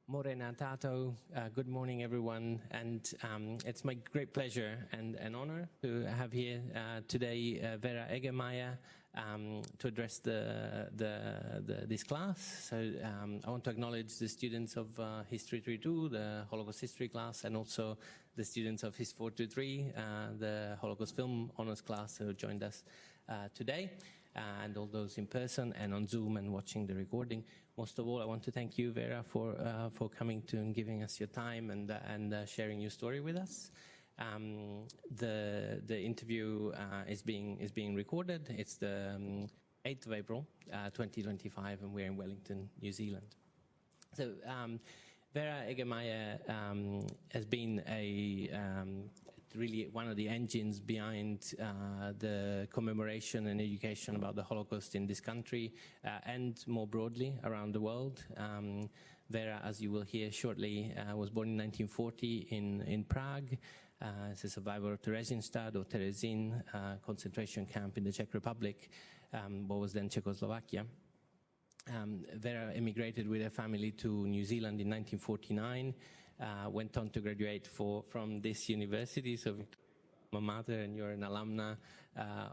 Morena Tato, good morning everyone, and it's my great pleasure and honor to have here today Vera Egermayer to address this class. So I want to acknowledge the students of History 3.2, the Holocaust History class, and also the students of His 4.2.3, the Holocaust Film Honors class who joined us today, and all those in person and on Zoom and watching the recording. Most of all, I want to thank you, Vera, for coming to and giving us your time and sharing your story with us. The interview is being recorded. It's the 8th of April, 2025, and we're in Wellington, New Zealand. So Vera Egermayer has been really one of the engines behind the commemoration and education about the Holocaust in this country and more broadly around the world. Vera, as you will hear shortly, was born in 1940 in Prague. As a survivor of Theresienstadt or Terezin concentration camp in the Czech Republic, what was then Czechoslovakia. Vera emigrated with her family to New Zealand in 1949. Went on to graduate from this university, so my mother, and you're an alumna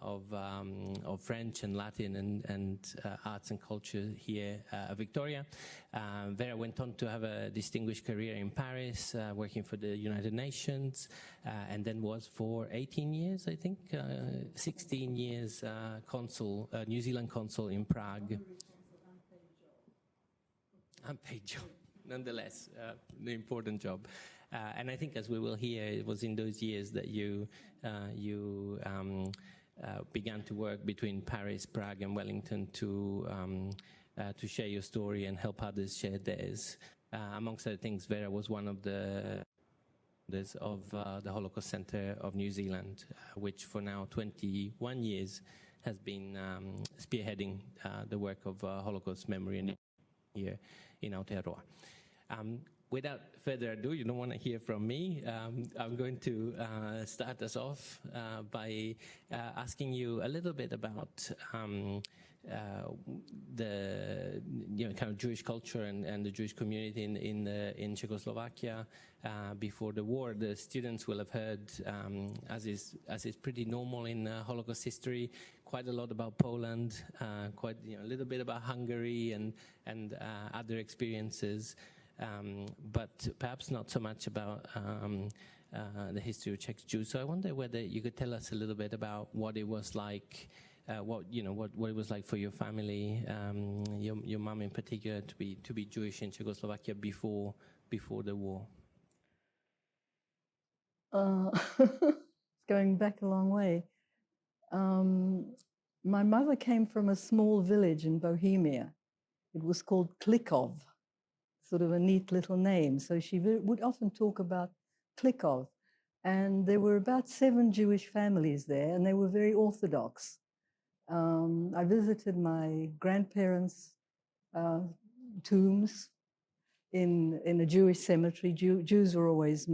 of French and Latin and arts and culture here at Victoria. Vera went on to have a distinguished career in Paris, working for the United Nations, and then was for 18 years, I think, 16 years consul, New Zealand consul in Prague. Unpaid job. Nonetheless, the important job. And I think, as we will hear, it was in those years that you began to work between Paris, Prague, and Wellington to share your story and help others share theirs. Amongst other things, Vera was one of the founders of the Holocaust Center of New Zealand, which for now 21 years has been spearheading the work of Holocaust memory and here in Aotearoa. Without further ado, you don't want to hear from me. I'm going to start us off by asking you a little bit about the kind of Jewish culture and the Jewish community in Czechoslovakia before the war. The students will have heard, as is pretty normal in Holocaust history, quite a lot about Poland, quite a little bit about Hungary and other experiences, but perhaps not so much about the history of Czech Jews. So I wonder whether you could tell us a little bit about what it was like. What it was like for your family, your mom in particular, to be Jewish in Czechoslovakia before the war. It's going back a long way. My mother came from a small village in Bohemia. It was called Klikov, sort of a neat little name. So she would often talk about Klikov, and there were about 7 Jewish families there, and they were very Orthodox. I visited my grandparents' tombs in a Jewish cemetery. Jews were always,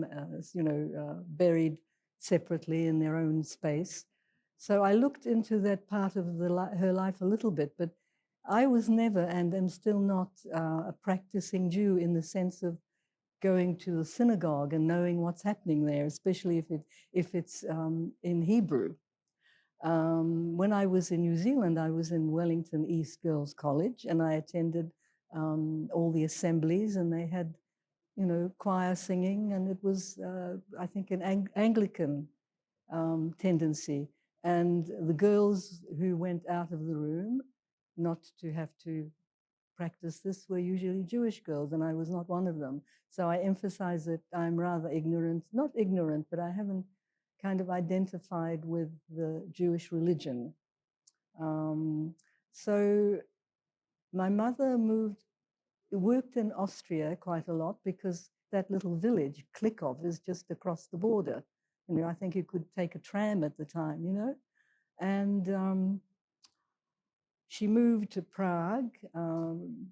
buried separately in their own space. So I looked into that part of her life a little bit, but I was never, and am still not, a practicing Jew in the sense of going to the synagogue and knowing what's happening there, especially if it's in Hebrew. When I was in New Zealand, I was in Wellington East Girls College, and I attended all the assemblies, and they had, choir singing, and it was, I think, an Anglican tendency. And the girls who went out of the room, not to have to practice this, were usually Jewish girls, and I was not one of them. So I emphasize that I'm rather ignorant, not ignorant, but I haven't kind of identified with the Jewish religion. So my mother worked in Austria quite a lot, because that little village, Klikov, is just across the border. I think you could take a tram at the time, And she moved to Prague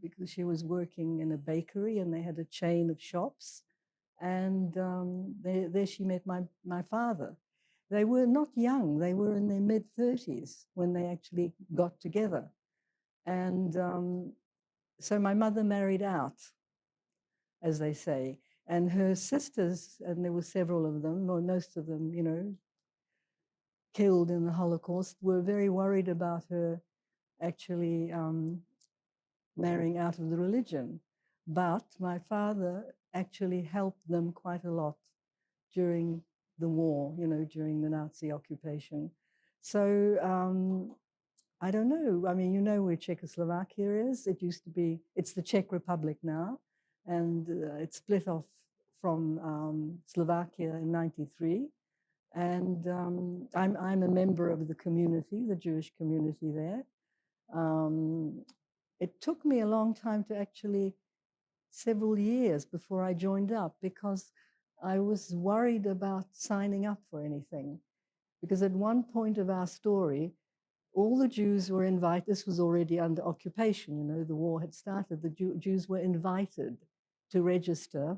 because she was working in a bakery, and they had a chain of shops. And there she met my father. They were not young. They were in their mid-30s when they actually got together. And so my mother married out. as they say. And her sisters, and there were several of them, or most of them, you know, killed in the Holocaust, were very worried about her actually marrying out of the religion. But my father actually helped them quite a lot during the war, you know, during the Nazi occupation. So I don't know. I mean, you know where Czechoslovakia is. It used to be, it's the Czech Republic now, and it split off from Slovakia in '93. And I'm a member of the community, the Jewish community there. It took me a long time to actually, several years before I joined up, because I was worried about signing up for anything. Because at one point of our story, all the Jews were invited. This was already under occupation, you know, the war had started. The Jews were invited to register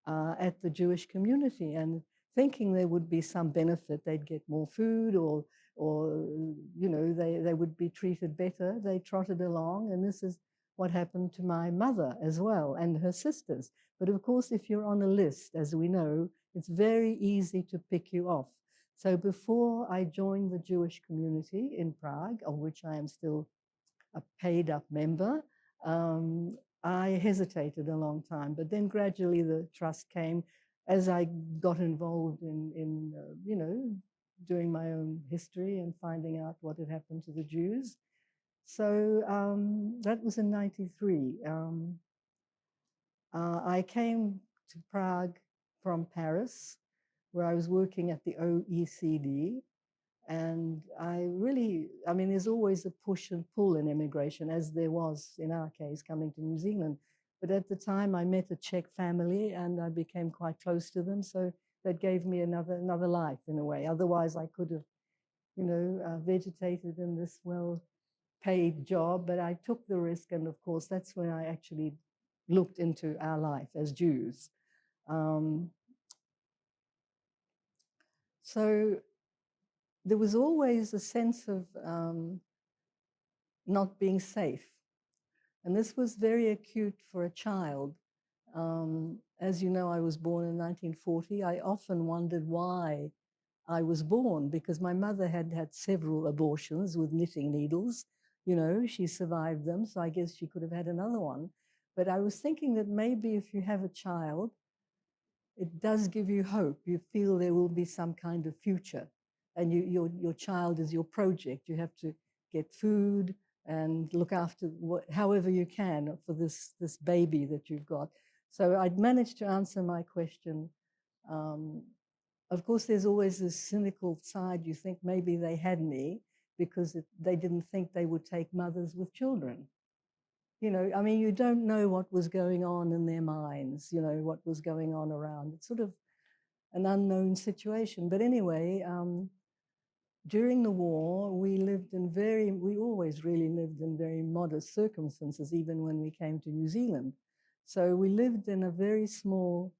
at the Jewish community, and thinking there would be some benefit, they'd get more food, or you know, they would be treated better. They trotted along, and this is what happened to my mother as well, and her sisters. But of course, if you're on a list, as we know, it's very easy to pick you off. So before I joined the Jewish community in Prague, of which I am still a paid up member, I hesitated a long time, but then gradually the trust came as I got involved in you know, doing my own history and finding out what had happened to the Jews. So that was in '93. I came to Prague from Paris, where I was working at the OECD. And I mean, there's always a push and pull in immigration, as there was in our case coming to New Zealand. But at the time, I met a Czech family and I became quite close to them. So that gave me another life in a way. Otherwise, I could have, you know, vegetated in this well-paid job. But I took the risk. And of course, that's when I actually looked into our life as Jews. So there was always a sense of not being safe. And this was very acute for a child. As you know, I was born in 1940. I often wondered why I was born, because my mother had had several abortions with knitting needles. You know, she survived them, so I guess she could have had another one. But I was thinking that maybe if you have a child, it does give you hope. You feel there will be some kind of future. And your child is your project. You have to get food and look after however you can for this baby that you've got. So I'd managed to answer my question. Of course, there's always this cynical side. You think maybe they had me because they didn't think they would take mothers with children. You know, I mean, you don't know what was going on in their minds, you know, what was going on around. It's sort of an unknown situation. But anyway, during the war, we always really lived in very modest circumstances, even when we came to New Zealand. So we lived in a very small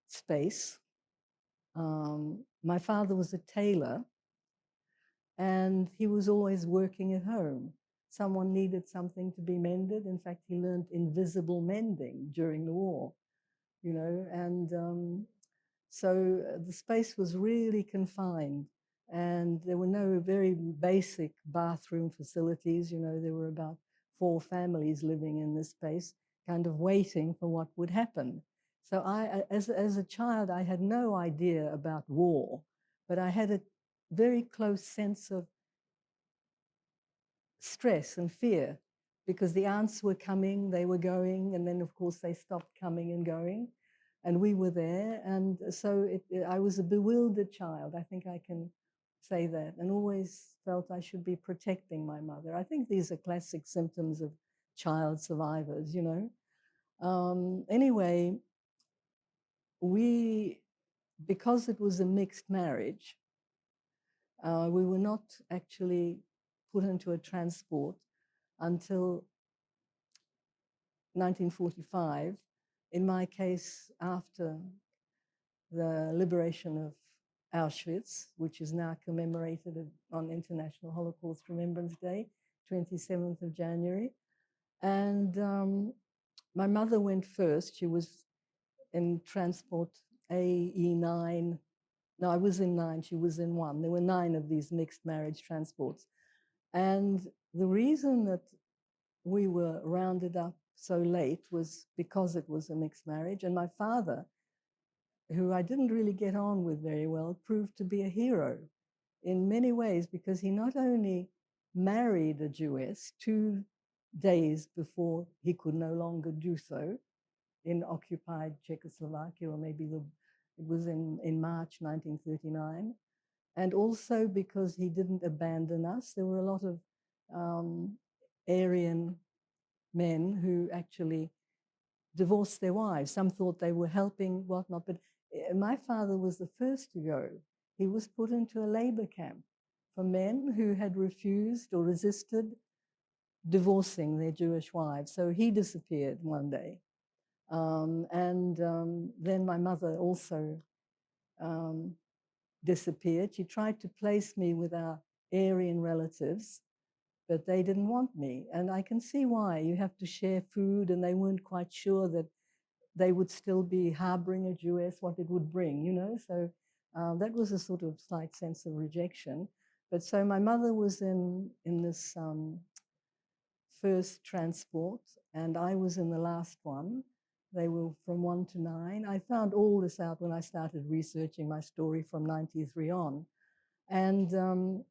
space. My father was a tailor, and he was always working at home. Someone needed something to be mended. In fact, he learned invisible mending during the war, you know, and so the space was really confined, and there were no very basic bathroom facilities. You know, there were about 4 families living in this space, kind of waiting for what would happen. So as a child, I had no idea about war, but I had a very close sense of stress and fear, because the aunts were coming, they were going, and then of course they stopped coming and going, and we were there. And so I was a bewildered child, I think I can say that, and always felt I should be protecting my mother. I think these are classic symptoms of child survivors, you know. Anyway, because it was a mixed marriage, we were not actually put into a transport until 1945, in my case, after the liberation of Auschwitz, which is now commemorated on International Holocaust Remembrance Day, 27th of January. And my mother went first. She was in transport AE9. No, I was in 9, she was in 1. There were 9 of these mixed marriage transports. And the reason that we were rounded up so late was because it was a mixed marriage. And my father, who I didn't really get on with very well, proved to be a hero in many ways, because he not only married a Jewess 2 days before he could no longer do so in occupied Czechoslovakia, or maybe it was in March 1939, and also because he didn't abandon us. There were a lot of Aryan men who actually divorced their wives. Some thought they were helping, whatnot, but my father was the first to go. He was put into a labor camp for men who had refused or resisted divorcing their Jewish wives. So he disappeared one day. Then my mother also disappeared. She tried to place me with our Aryan relatives, but they didn't want me. And I can see why. You have to share food, and they weren't quite sure that they would still be harboring a Jewess, what it would bring, you know. So that was a sort of slight sense of rejection. But so my mother was in this first transport, and I was in the last one. They were from 1 to 9. I found all this out when I started researching my story from 93 on. And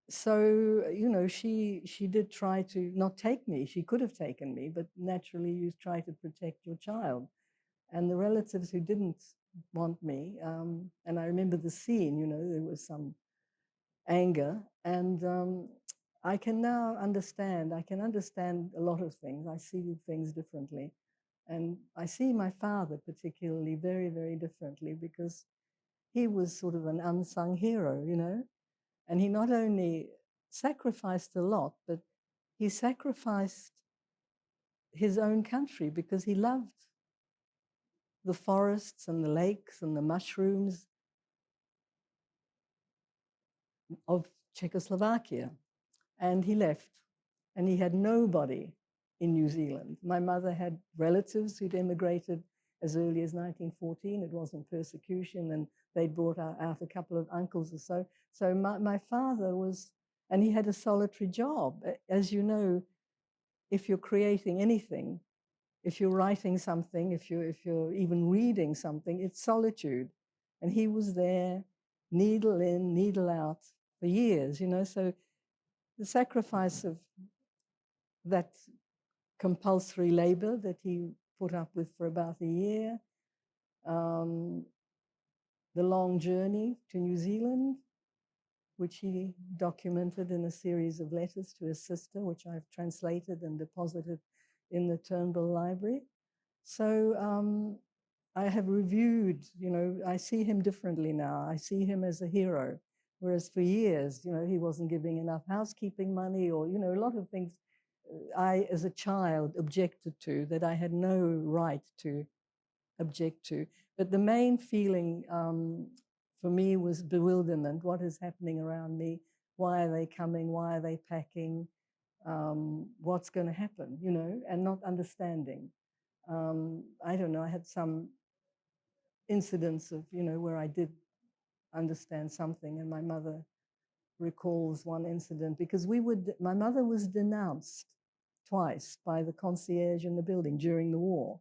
so, you know, she did try to not take me. She could have taken me, but naturally you try to protect your child. And the relatives who didn't want me, and I remember the scene, you know, there was some anger. And I can now understand, I can understand a lot of things. I see things differently. And I see my father particularly very, very differently, because he was sort of an unsung hero, you know. And he not only sacrificed a lot, but he sacrificed his own country because he loved the forests and the lakes and the mushrooms of Czechoslovakia. And he left, and he had nobody in New Zealand. My mother had relatives who'd emigrated as early as 1914. It wasn't persecution, and they'd brought out a couple of uncles or so. So my father was, and he had a solitary job. As you know, if you're creating anything, if you're writing something, if you're even reading something, it's solitude. And he was there, needle in, needle out, for years, you know. So the sacrifice of that compulsory labor that he put up with for about a year, the long journey to New Zealand, which he documented in a series of letters to his sister, which I've translated and deposited in the Turnbull Library. So I have reviewed, you know, I see him differently now. I see him as a hero, whereas for years, you know, he wasn't giving enough housekeeping money, or, you know, a lot of things I, as a child, objected to that I had no right to object to. But the main feeling for me was bewilderment. What is happening around me? Why are they coming? Why are they packing? What's going to happen, you know, and not understanding. I don't know, I had some incidents of, you know, where I did understand something, and my mother recalls one incident, because my mother was denounced twice by the concierge in the building during the war.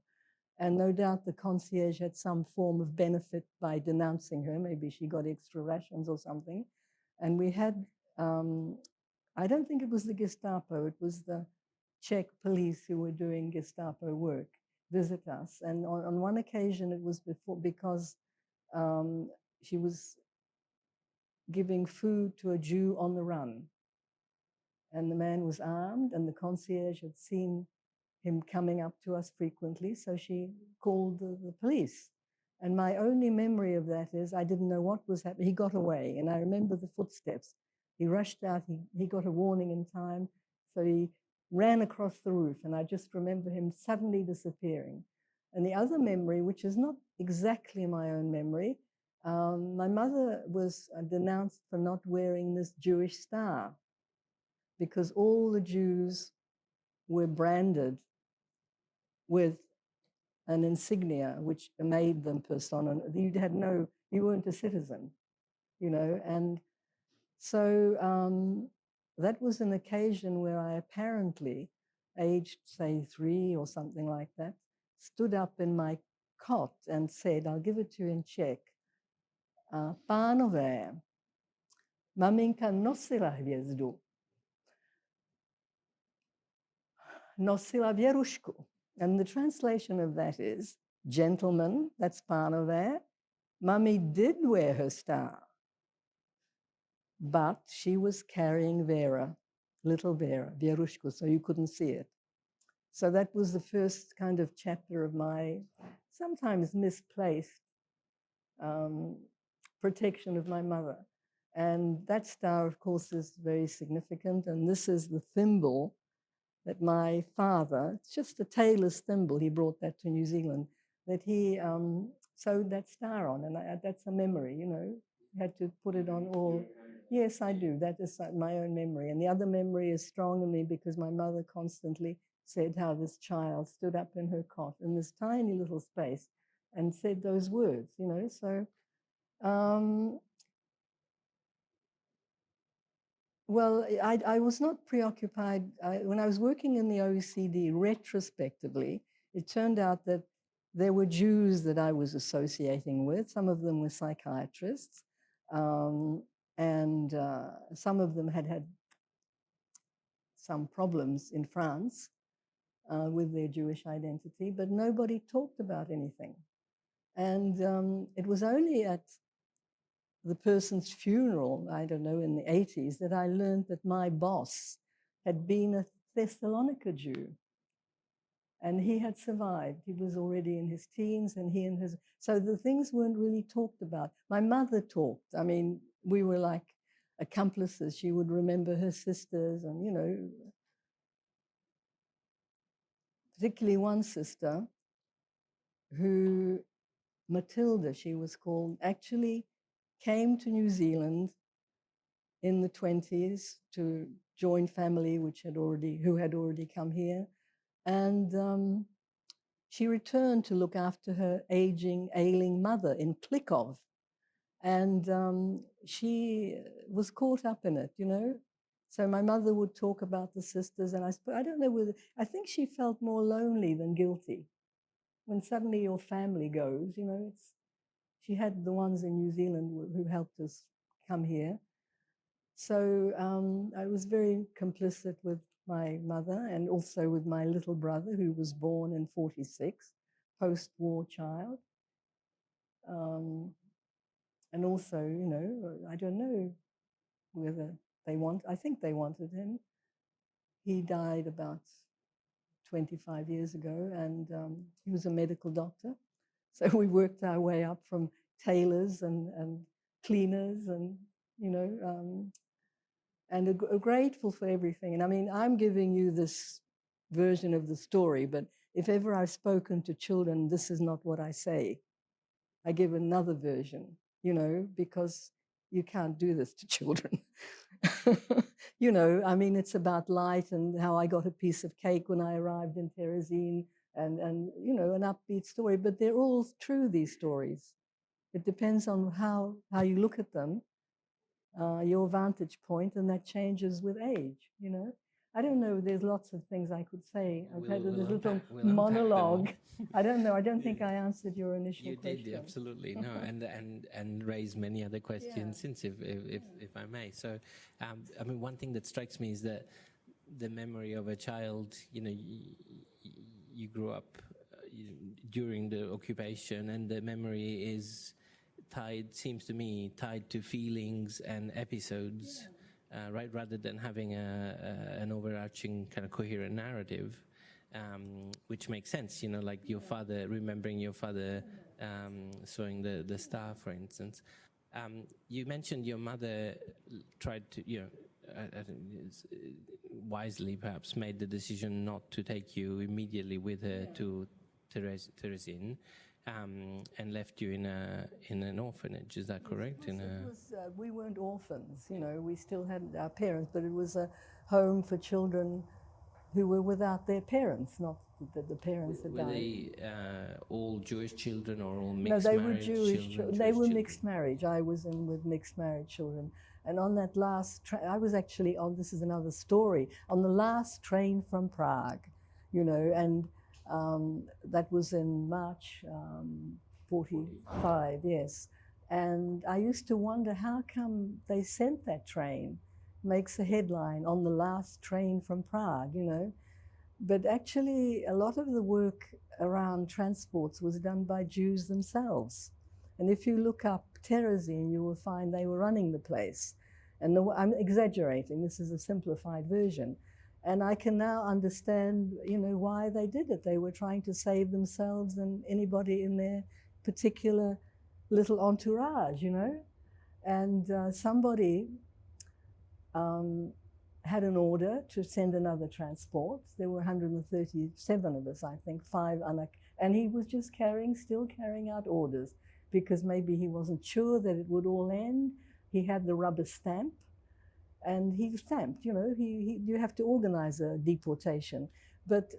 And no doubt the concierge had some form of benefit by denouncing her. Maybe she got extra rations or something. And we had, I don't think it was the Gestapo, it was the Czech police who were doing Gestapo work, visit us. And on one occasion, it was because she was giving food to a Jew on the run. And the man was armed, and the concierge had seen him coming up to us frequently, so she called the police. And my only memory of that is I didn't know what was happening. He got away, and I remember the footsteps. He rushed out, he got a warning in time, so he ran across the roof, and I just remember him suddenly disappearing. And the other memory, which is not exactly my own memory, my mother was denounced for not wearing this Jewish star, because all the Jews were branded with an insignia which made them persona. You weren't a citizen, you know, and so that was an occasion where I apparently, aged say 3 or something like that, stood up in my cot and said, I'll give it to you in Czech, Pánové, maminka nosila hvězdu, nosila věrušku. And the translation of that is, gentlemen, that's Pánové, Mummy did wear her star, but she was carrying Vera, little Vera, Věrušku, so you couldn't see it. So that was the first kind of chapter of my sometimes misplaced protection of my mother. And that star, of course, is very significant. And this is the thimble that my father, it's just a tailor's thimble, he brought that to New Zealand, that he sewed that star on. And that's a memory, you know, you had to put it on all. Yes, I do. That is my own memory. And the other memory is strong in me because my mother constantly said how this child stood up in her cot in this tiny little space and said those words, you know. So, well, I was not preoccupied. When I was working in the OECD, retrospectively, it turned out that there were Jews that I was associating with. Some of them were psychiatrists, and some of them had some problems in France with their Jewish identity, but nobody talked about anything. And it was only at the person's funeral, I don't know, in the 80s, that I learned that my boss had been a Thessalonica Jew. And he had survived. He was already in his teens, and so the things weren't really talked about. My mother talked. I mean, we were like accomplices. She would remember her sisters, and, you know, particularly one sister who, Matilda, she was called, actually came to New Zealand in the 20s to join family who had already come here. And she returned to look after her ailing mother in Klikov. And she was caught up in it, you know. So my mother would talk about the sisters, and I don't know whether, I think she felt more lonely than guilty. When suddenly your family goes, you know, she had the ones in New Zealand who helped us come here. So I was very complicit with my mother and also with my little brother, who was born in 46, post-war child. And also, you know, I don't know whether I think they wanted him. He died about 25 years ago, and he was a medical doctor. So we worked our way up from tailors and cleaners and, you know, and grateful for everything. And I mean, I'm giving you this version of the story, but if ever I've spoken to children, this is not what I say. I give another version, you know, because you can't do this to children. You know, I mean, it's about light and how I got a piece of cake when I arrived in Terezin and you know, an upbeat story, but they're all true, these stories. It depends on how you look at them, your vantage point, and that changes with age, you know. I don't know, there's lots of things I could say. I've had this little monologue. I don't know, I don't think I answered your initial question. You did, absolutely, no, and raised many other questions since, if I may. So, I mean, one thing that strikes me is that the memory of a child, you know, you grew up during the occupation, and the memory is seems to me, tied to feelings and episodes, right, rather than having an overarching kind of coherent narrative, which makes sense, you know, like your father, remembering your father sewing the star, for instance. You mentioned your mother tried to, you know, I think wisely perhaps made the decision not to take you immediately with her to Terezin. And left you in an orphanage, is that correct? We weren't orphans, you know, we still had our parents, but it was a home for children who were without their parents, not that the parents had Were died. they all Jewish children or all No, mixed they were marriage Jewish. children? They were Jewish mixed marriage. I was in with mixed married children. And on that last train, I was actually on, this is another story, on the last train from Prague, you know, and that was in March 45, yes. And I used to wonder, how come they sent that train? Makes a headline, on the last train from Prague, you know. But actually, a lot of the work around transports was done by Jews themselves. And if you look up Terezin, you will find they were running the place. And I'm exaggerating, this is a simplified version. And I can now understand, you know, why they did it. They were trying to save themselves and anybody in their particular little entourage, you know. And somebody had an order to send another transport. There were 137 of us, I think, and he was just still carrying out orders, because maybe he wasn't sure that it would all end. He had the rubber stamp, and he stamped, you know, you have to organize a deportation. But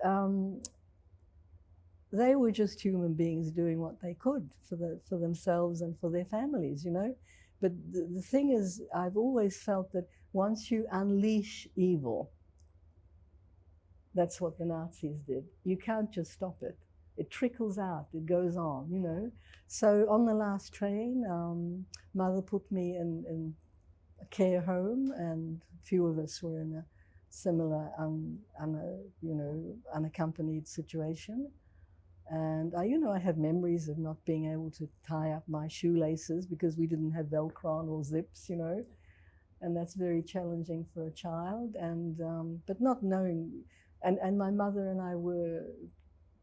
they were just human beings doing what they could for themselves and for their families, you know. But the thing is, I've always felt that once you unleash evil, that's what the Nazis did. You can't just stop it. It trickles out, it goes on, you know. So on the last train, Mother put me in a care home, and a few of us were in a similar, unaccompanied situation. And I have memories of not being able to tie up my shoelaces because we didn't have Velcro or zips, you know. And that's very challenging for a child. And but not knowing, and my mother and I were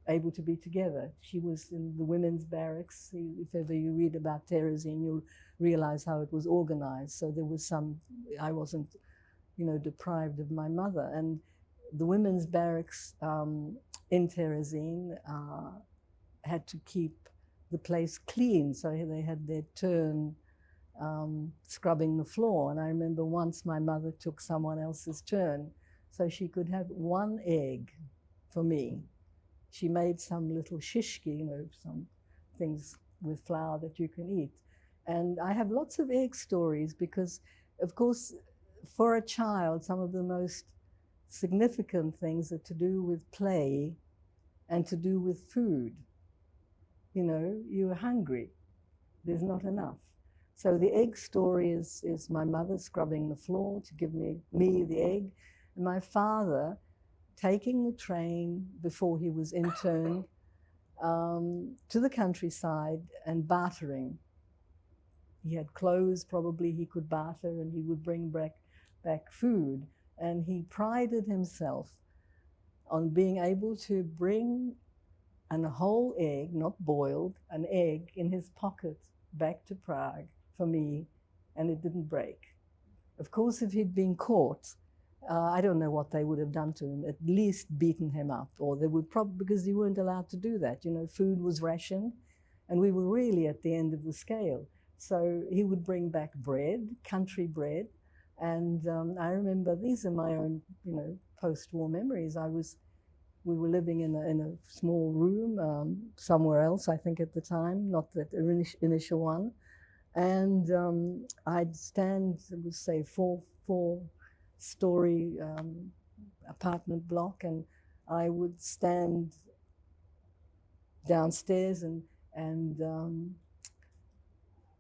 able to be together. She was in the women's barracks. If ever you read about Terezin, you'll realize how it was organized. So there was I wasn't, deprived of my mother. And the women's barracks in Terezin had to keep the place clean. So they had their turn scrubbing the floor. And I remember once my mother took someone else's turn so she could have one egg for me. She made some little shishki, some things with flour that you can eat. And I have lots of egg stories because, of course, for a child, some of the most significant things are to do with play and to do with food. You're hungry. There's not enough. So the egg story is my mother scrubbing the floor to give me the egg, and my father taking the train before he was interned to the countryside and bartering. He had clothes probably he could barter, and he would bring back food. And he prided himself on being able to bring a whole egg, not boiled, an egg in his pocket back to Prague for me, and it didn't break. Of course, if he'd been caught, I don't know what they would have done to him, at least beaten him up, or they would probably, because you weren't allowed to do that. Food was rationed, and we were really at the end of the scale. So he would bring back bread, country bread, and I remember, these are my own, post-war memories. We were living in a small room somewhere else, I think at the time, not that initial one. And I'd stand, let's say, four-story apartment block, and I would stand downstairs and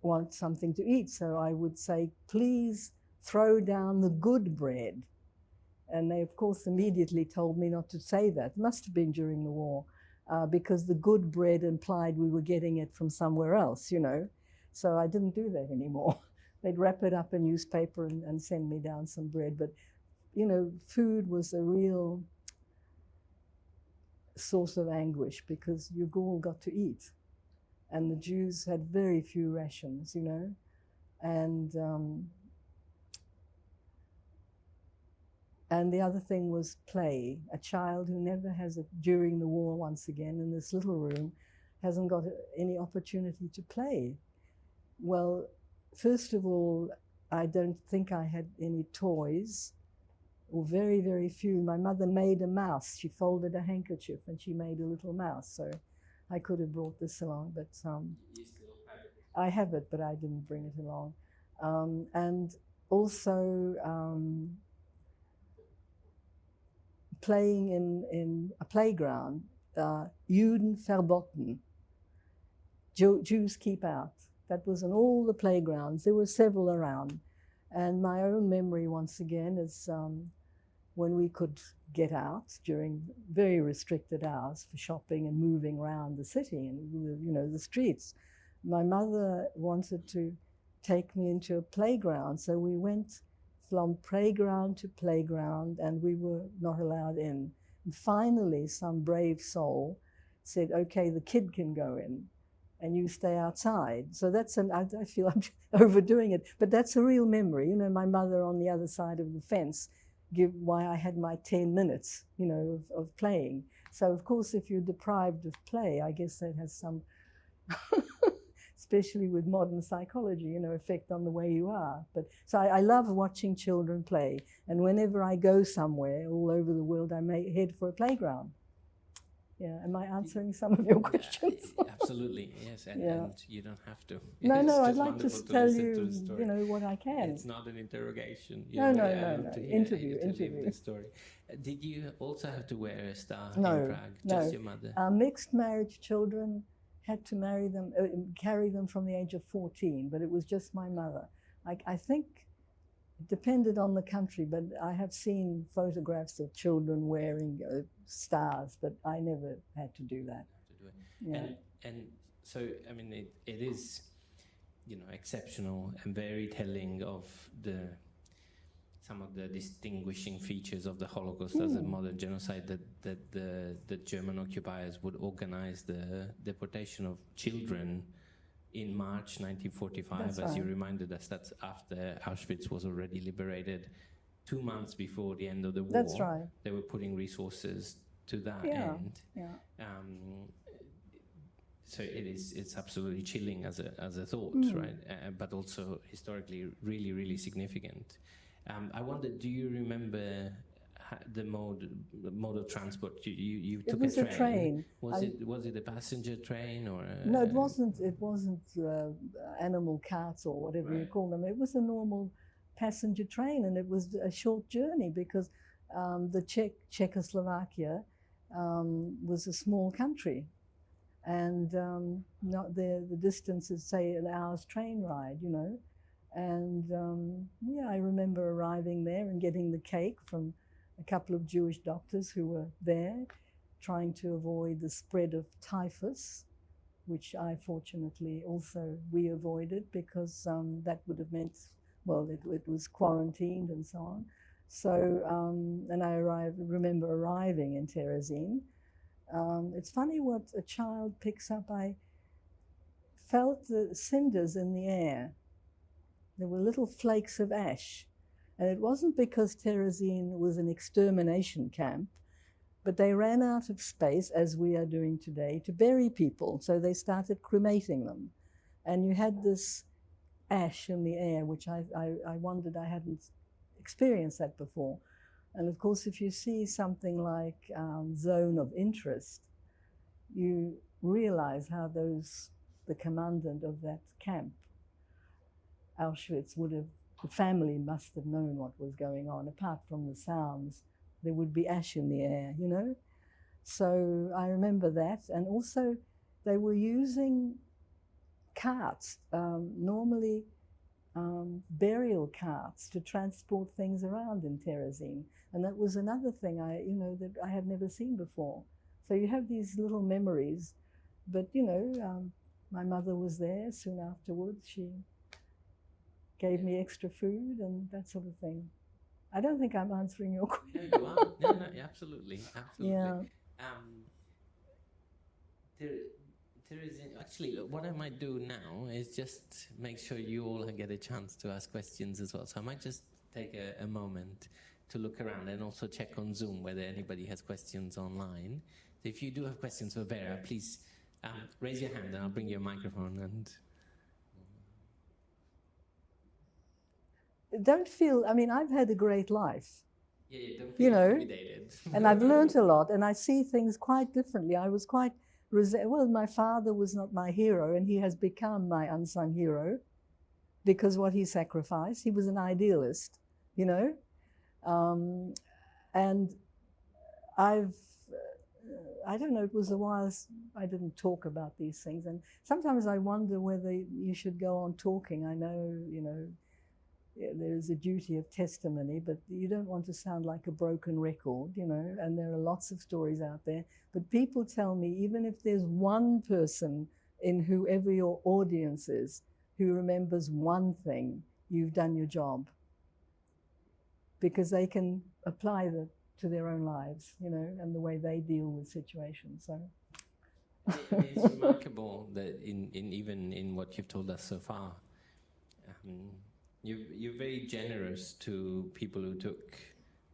want something to eat. So I would say, please throw down the good bread. And they, of course, immediately told me not to say that. It must have been during the war, because the good bread implied we were getting it from somewhere else, So I didn't do that anymore. They'd wrap it up in newspaper and send me down some bread. But, food was a real source of anguish because you all got to eat. And the Jews had very few rations, And the other thing was play. A child who never has during the war, once again, in this little room, hasn't got any opportunity to play. Well, first of all, I don't think I had any toys. or very, very few. My mother made a mouse. She folded a handkerchief and she made a little mouse. So I could have brought this along, but You still have it. I have it, but I didn't bring it along. And also playing in a playground, Juden verboten, Jews keep out. That was in all the playgrounds. There were several around. And my own memory, once again, is when we could get out during very restricted hours for shopping and moving around the city and the streets. My mother wanted to take me into a playground, so we went from playground to playground, and we were not allowed in. And finally, some brave soul said, "Okay, the kid can go in, and you stay outside." So that's I feel I'm overdoing it, but that's a real memory. You know, my mother on the other side of the fence, why I had my 10 minutes, of playing. So of course, if you're deprived of play, I guess that has some, especially with modern psychology, effect on the way you are. But so I love watching children play, and whenever I go somewhere all over the world, I may head for a playground. Yeah, am I answering some of your questions? Absolutely, yes, and you don't have to. No, I'd like to tell you, what I can. It's not an interrogation. No. Interview. The story. Did you also have to wear a star in Prague? Just your mother? Mixed marriage children had to carry them from the age of 14, but it was just my mother. I think it depended on the country, but I have seen photographs of children wearing stars, but I never had to do that. Yeah. And so, I mean, it is, exceptional and very telling of some of the distinguishing features of the Holocaust as a modern genocide, that the German occupiers would organize the deportation of children in March 1945, that's as right. you reminded us. That's after Auschwitz was already liberated. 2 months before the end of the war, that's right. They were putting resources to that end. Yeah. So it's absolutely chilling as a thought, right? But also historically really, really significant. I wonder, do you remember the mode of transport? You took a train. Was it a passenger train or? No, it wasn't. It wasn't animal carts or whatever you call them. It was a normal passenger train, and it was a short journey because the Czechoslovakia was a small country, and not the distance is, say, an hour's train ride, And I remember arriving there and getting the cake from a couple of Jewish doctors who were there, trying to avoid the spread of typhus, which we avoided because that would have meant, it was quarantined and so on. So, and I remember arriving in Terezin. It's funny what a child picks up. I felt the cinders in the air. There were little flakes of ash. And it wasn't because Terezin was an extermination camp, but they ran out of space, as we are doing today, to bury people. So they started cremating them. And you had this ash in the air, which I wondered, I hadn't experienced that before. And of course, if you see something like Zone of Interest, you realize how the commandant of that camp, Auschwitz, the family must have known what was going on. Apart from the sounds, there would be ash in the air, So I remember that. And also, they were using carts, normally burial carts, to transport things around in Terezin. And that was another thing that I had never seen before. So you have these little memories. But, my mother was there soon afterwards. She gave me extra food and that sort of thing. I don't think I'm answering your question. No, you are. No, absolutely. Yeah. Terezin, actually, what I might do now is just make sure you all get a chance to ask questions as well. So I might just take a moment to look around and also check on Zoom whether anybody has questions online. So if you do have questions for Vera, please raise your hand and I'll bring you a microphone. And don't feel, I've had a great life. Yeah, don't You feel know, intimidated. and I've learned a lot, and I see things quite differently. I was quite, well, my father was not my hero, and he has become my unsung hero because what he sacrificed. He was an idealist, you know, and I don't know, it was a while I didn't talk about these things, and sometimes I wonder whether you should go on talking. I know, you know, there's a duty of testimony, but you don't want to sound like a broken record, you know, and there are lots of stories out there. But people tell me, even if there's one person in whoever your audience is who remembers one thing, you've done your job. Because they can apply that to their own lives, you know, and the way they deal with situations. So it's remarkable that even in what you've told us so far, you're very generous to people who took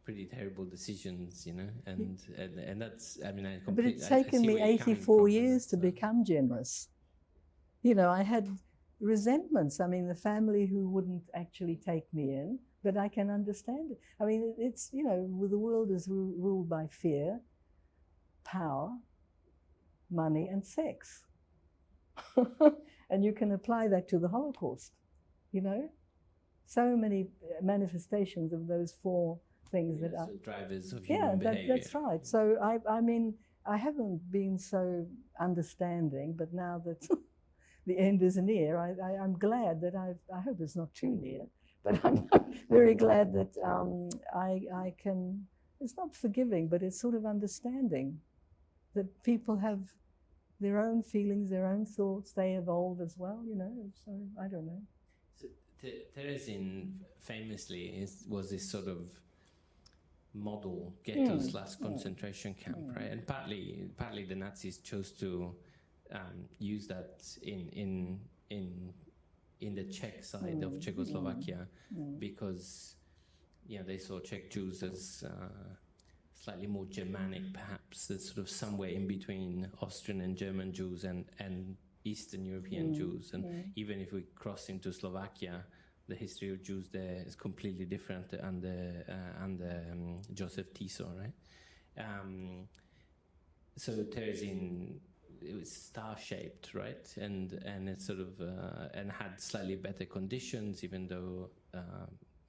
pretty terrible decisions, you know, and that's, I mean, I completely. But it's taken me 84 years to become generous. You know, I had resentments. I mean, the family who wouldn't actually take me in, but I can understand it. I mean, it's, you know, the world is ruled by fear, power, money, and sex. And you can apply that to the Holocaust, you know? So many manifestations of those four things that are drivers of human behavior. That's right. So I mean, I haven't been so understanding, but now that the end is near, I'm glad that I hope it's not too near, but I'm very glad that I can, it's not forgiving, but it's sort of understanding that people have their own feelings, their own thoughts, they evolve as well, you know, so I don't know. So Terezin famously was this sort of model ghetto / concentration camp, right? And partly the Nazis chose to use that in the Czech side of Czechoslovakia because, you know, they saw Czech Jews as slightly more Germanic, perhaps, as sort of somewhere in between Austrian and German Jews and Eastern European Jews. And even if we cross into Slovakia, the history of Jews there is completely different under Joseph Tiso, right? So Terezin, it was star-shaped, right? And it sort of and had slightly better conditions, even though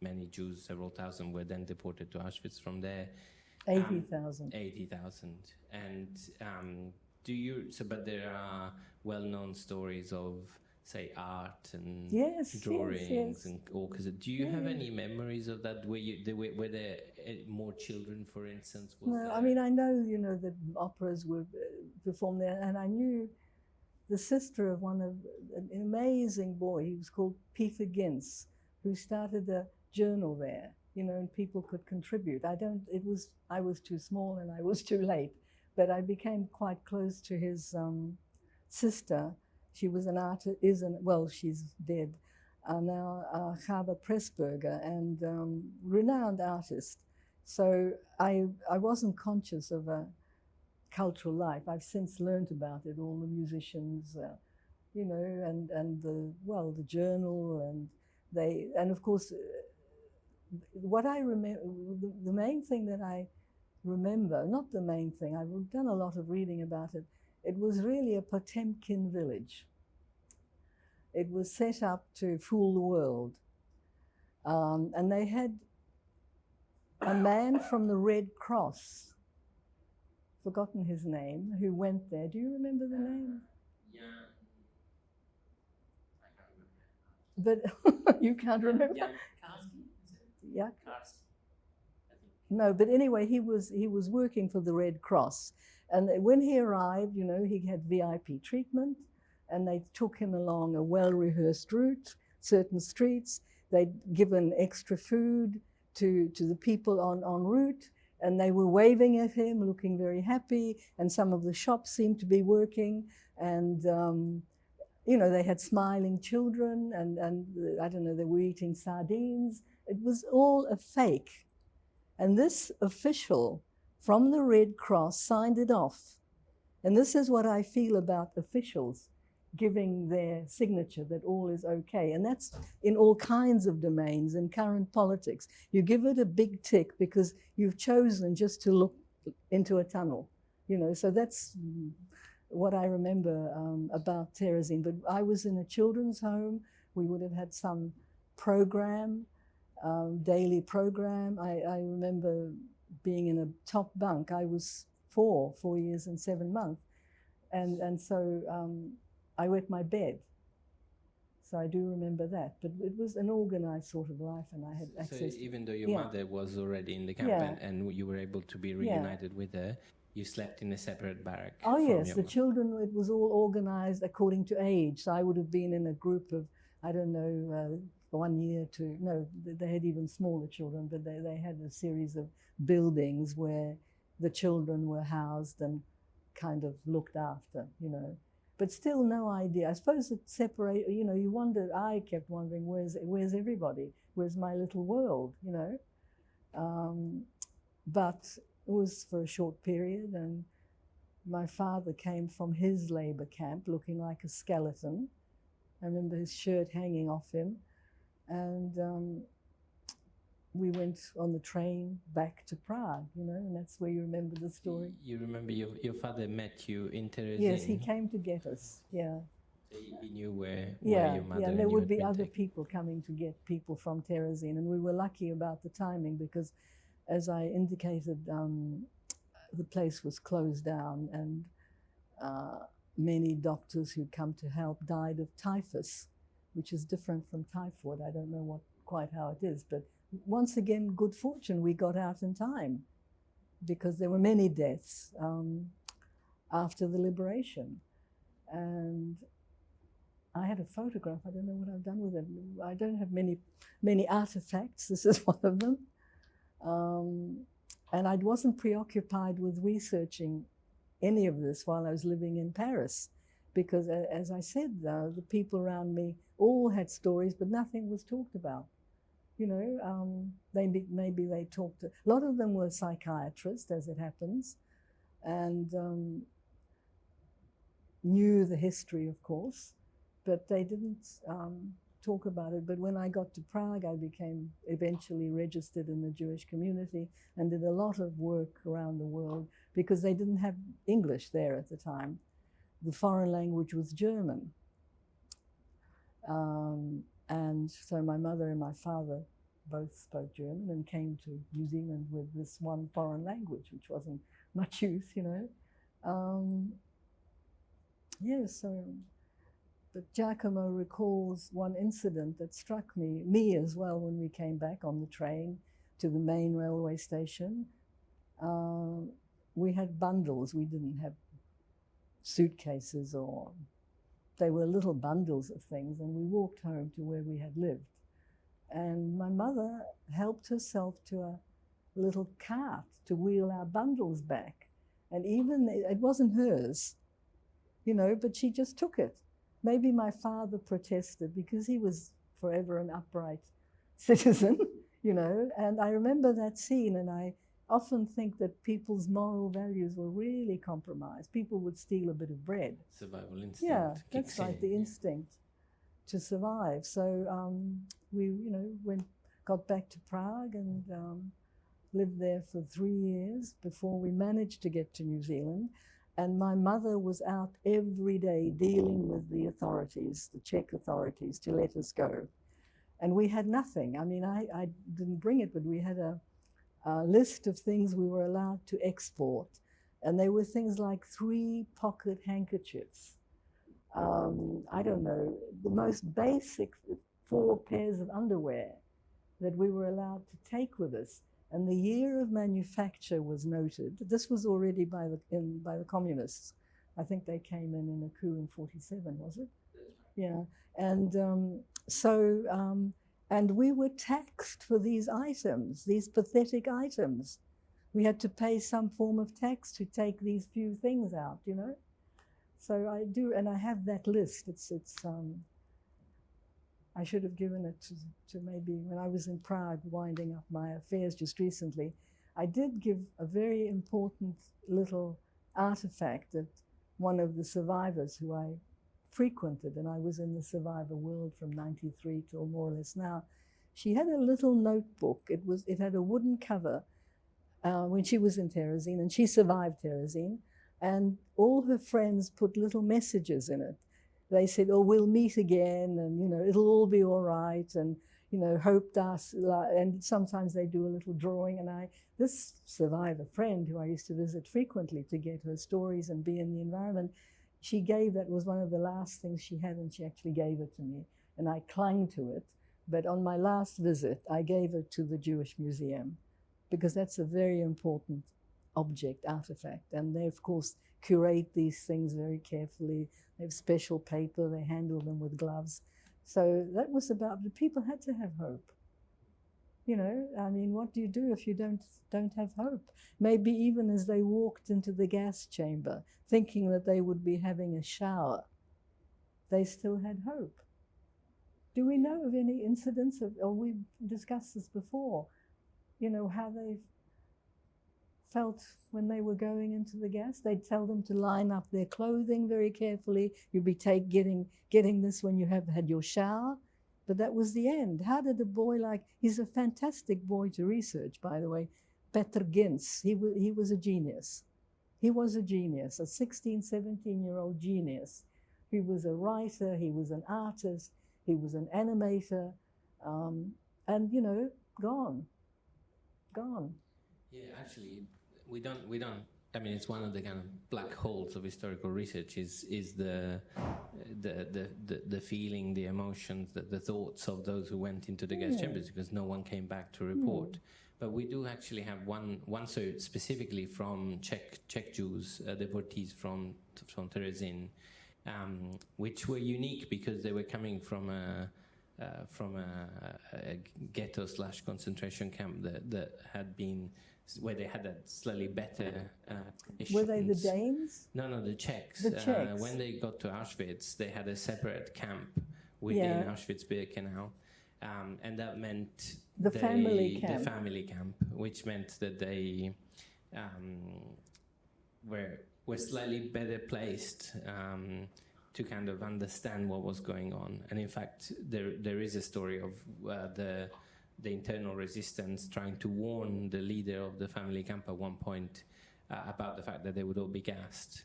many Jews, several thousand, were then deported to Auschwitz from there. 80,000. 80,000. And but there are well-known stories of, say, art and drawings and orchestra. Do you have any memories of that? Were there more children, for instance? No, I mean, I know, you know, that operas were performed there, and I knew the sister of an amazing boy. He was called Peter Gintz, who started a journal there, you know, and people could contribute. I was too small and I was too late, but I became quite close to his sister. She was an artist, she's dead now, Chava Pressburger, and renowned artist. So I wasn't conscious of a cultural life. I've since learned about it, all the musicians, you know, and the journal, and of course, what I remember, the main thing that I remember, not the main thing, I've done a lot of reading about it, it was really a Potemkin village. It was set up to fool the world. And they had a man from the Red Cross, forgotten his name, who went there. Do you remember the name? Yeah. I can't remember. But you can't remember? Yeah. No, but anyway, he was working for the Red Cross. And when he arrived, you know, he had VIP treatment, and they took him along a well-rehearsed route, certain streets. They'd given extra food to the people en route, and they were waving at him, looking very happy, and some of the shops seemed to be working, and you know, they had smiling children, and I don't know, they were eating sardines. It was all a fake. And this official from the Red Cross signed it off. And this is what I feel about officials. giving their signature that all is okay. And that's in all kinds of domains, in current politics. You give it a big tick because you've chosen just to look into a tunnel, so that's what I remember about Terezin. But I was in a children's home. We would have had some program, daily program. I remember being in a top bunk. I was 4 years and 7 months. And so I wet my bed. So I do remember that. But it was an organized sort of life, and I had access. So even though your mother was already in the camp and you were able to be reunited with her, you slept in a separate barrack? Oh, yes. The children, it was all organized according to age. So I would have been in a group of, I don't know, 1 year to, no, they had even smaller children, but they had a series of buildings where the children were housed and kind of looked after, But still no idea. I suppose it separated, you wondered, I kept wondering, where's everybody? Where's my little world, But it was for a short period, and my father came from his labor camp looking like a skeleton. I remember his shirt hanging off him, and we went on the train back to Prague, and that's where you remember the story. You remember your father met you in Terezin? Yes, he came to get us, He knew where your mother and there would be other people coming to get people from Terezin, and we were lucky about the timing because, as I indicated, the place was closed down, and many doctors who'd come to help died of typhus, which is different from typhoid. I don't know quite how it is, but once again, good fortune, we got out in time because there were many deaths after the liberation. And I had a photograph. I don't know what I've done with it. I don't have many artifacts. This is one of them. And I wasn't preoccupied with researching any of this while I was living in Paris because, as I said, the people around me all had stories, but nothing was talked about. Maybe they talked. A lot of them were psychiatrists, as it happens, and knew the history, of course, but they didn't talk about it. But when I got to Prague, I became eventually registered in the Jewish community and did a lot of work around the world because they didn't have English there at the time. The foreign language was German. And so my mother and my father both spoke German and came to New Zealand with this one foreign language, which wasn't much use, But Giacomo recalls one incident that struck me as well, when we came back on the train to the main railway station. We had bundles. We didn't have suitcases, or they were little bundles of things, and we walked home to where we had lived. And my mother helped herself to a little cart to wheel our bundles back. And even, it wasn't hers, but she just took it. Maybe my father protested because he was forever an upright citizen, and I remember that scene, and I often think that people's moral values were really compromised. People would steal a bit of bread. Survival instinct. Yeah, that's right, the instinct to survive. So we, got back to Prague and lived there for 3 years before we managed to get to New Zealand. And my mother was out every day dealing with the authorities, the Czech authorities, to let us go. And we had nothing. I mean, I didn't bring it, but we had a list of things we were allowed to export. And they were things like 3 pocket handkerchiefs. I don't know, the most basic 4 pairs of underwear that we were allowed to take with us. And the year of manufacture was noted. This was already by the communists. I think they came in a coup in 47, was it? Yeah. And and we were taxed for these items, these pathetic items. We had to pay some form of tax to take these few things out, So I do, and I have that list. It's I should have given it to maybe when I was in Prague winding up my affairs just recently. I did give a very important little artifact that one of the survivors who I frequented, and I was in the survivor world from 93 till more or less now. She had a little notebook. It had a wooden cover when she was in Terezin, and she survived Terezin, and all her friends put little messages in it. They said, "Oh, we'll meet again, and it'll all be all right," and hoped us. And sometimes they do a little drawing. And this survivor friend who I used to visit frequently to get her stories and be in the environment, that was one of the last things she had, and she actually gave it to me, and I clung to it. But on my last visit, I gave it to the Jewish Museum, because that's a very important object, artifact. And they, of course, curate these things very carefully. They have special paper, they handle them with gloves. So that was about, the people had to have hope. I mean, what do you do if you don't have hope? Maybe even as they walked into the gas chamber, thinking that they would be having a shower, they still had hope. Do we know of any incidents or we've discussed this before, how they felt when they were going into the gas? They'd tell them to line up their clothing very carefully. You'd be getting this when you have had your shower. But that was the end. How did a boy he's a fantastic boy to research, by the way, Peter Ginz, he was a genius. He was a genius, a 16, 17-year-old genius. He was a writer, he was an artist, he was an animator, and, gone. Yeah, actually, we don't. I mean, it's one of the kind of black holes of historical research is the feeling, the emotions, the thoughts of those who went into the gas chambers, because no one came back to report. But we do actually have one so specifically from Czech Jews, deportees from Terezin, which were unique because they were coming from a ghetto / concentration camp that had been, where they had a slightly better conditions. Were they the Danes? No, the Czechs. The Czechs. When they got to Auschwitz, they had a separate camp within Auschwitz-Birkenau, and that meant the family camp, which meant that they were slightly better placed to kind of understand what was going on. And in fact, there is a story of the internal resistance trying to warn the leader of the family camp at one point about the fact that they would all be gassed,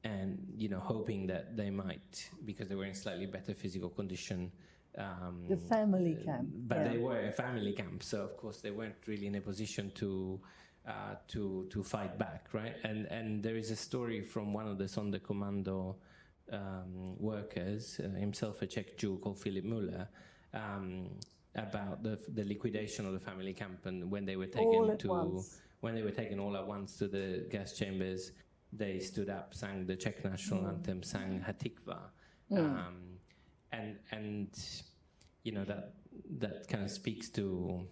and hoping that they might, because they were in slightly better physical condition. The family camp, but they were a family camp, so of course they weren't really in a position to fight back, right? And there is a story from one of the Sonderkommando workers, himself a Czech Jew called Philip Müller, about the liquidation of the family camp, and when they were taken all at once to the gas chambers, they stood up, sang the Czech national anthem, sang Hatikva, and that kind of speaks to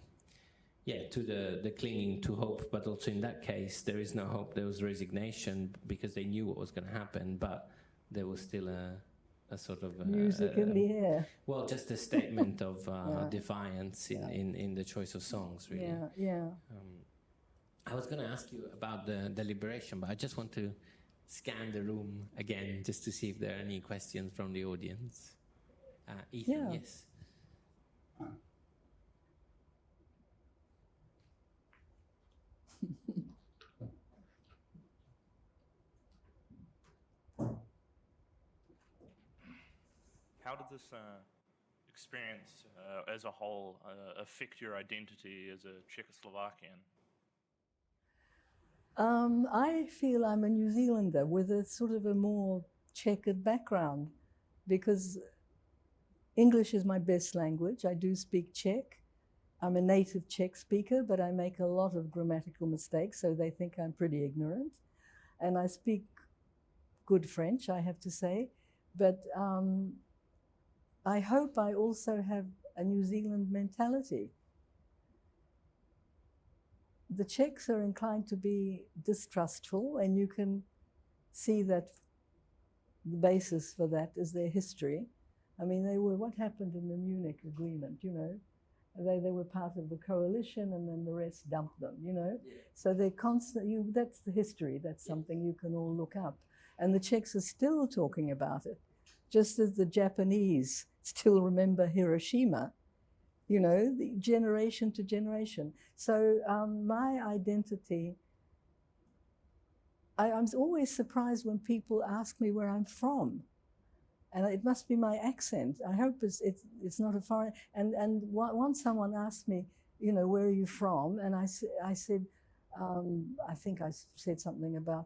the clinging to hope, but also in that case there is no hope. There was resignation because they knew what was going to happen, but there was still a sort of music in the air. Well, just a statement of defiance in the choice of songs, really. Yeah. I was going to ask you about the deliberation, but I just want to scan the room again just to see if there are any questions from the audience. Ethan, yes. How did this experience as a whole affect your identity as a Czechoslovakian? I feel I'm a New Zealander with a sort of a more checkered background, because English is my best language. I do speak Czech. I'm a native Czech speaker, but I make a lot of grammatical mistakes, so they think I'm pretty ignorant. And I speak good French, I have to say. But I hope I also have a New Zealand mentality. The Czechs are inclined to be distrustful, and you can see that the basis for that is their history. I mean, what happened in the Munich Agreement, They were part of the coalition, and then the rest dumped them, So they're constantly, that's the history, that's something you can all look up. And the Czechs are still talking about it, just as the Japanese still remember Hiroshima, you know, the generation to generation. So my identity, I'm always surprised when people ask me where I'm from. And it must be my accent. I hope it's not a foreign. And once someone asked me, you know, where are you from? And I said, I think I said something about,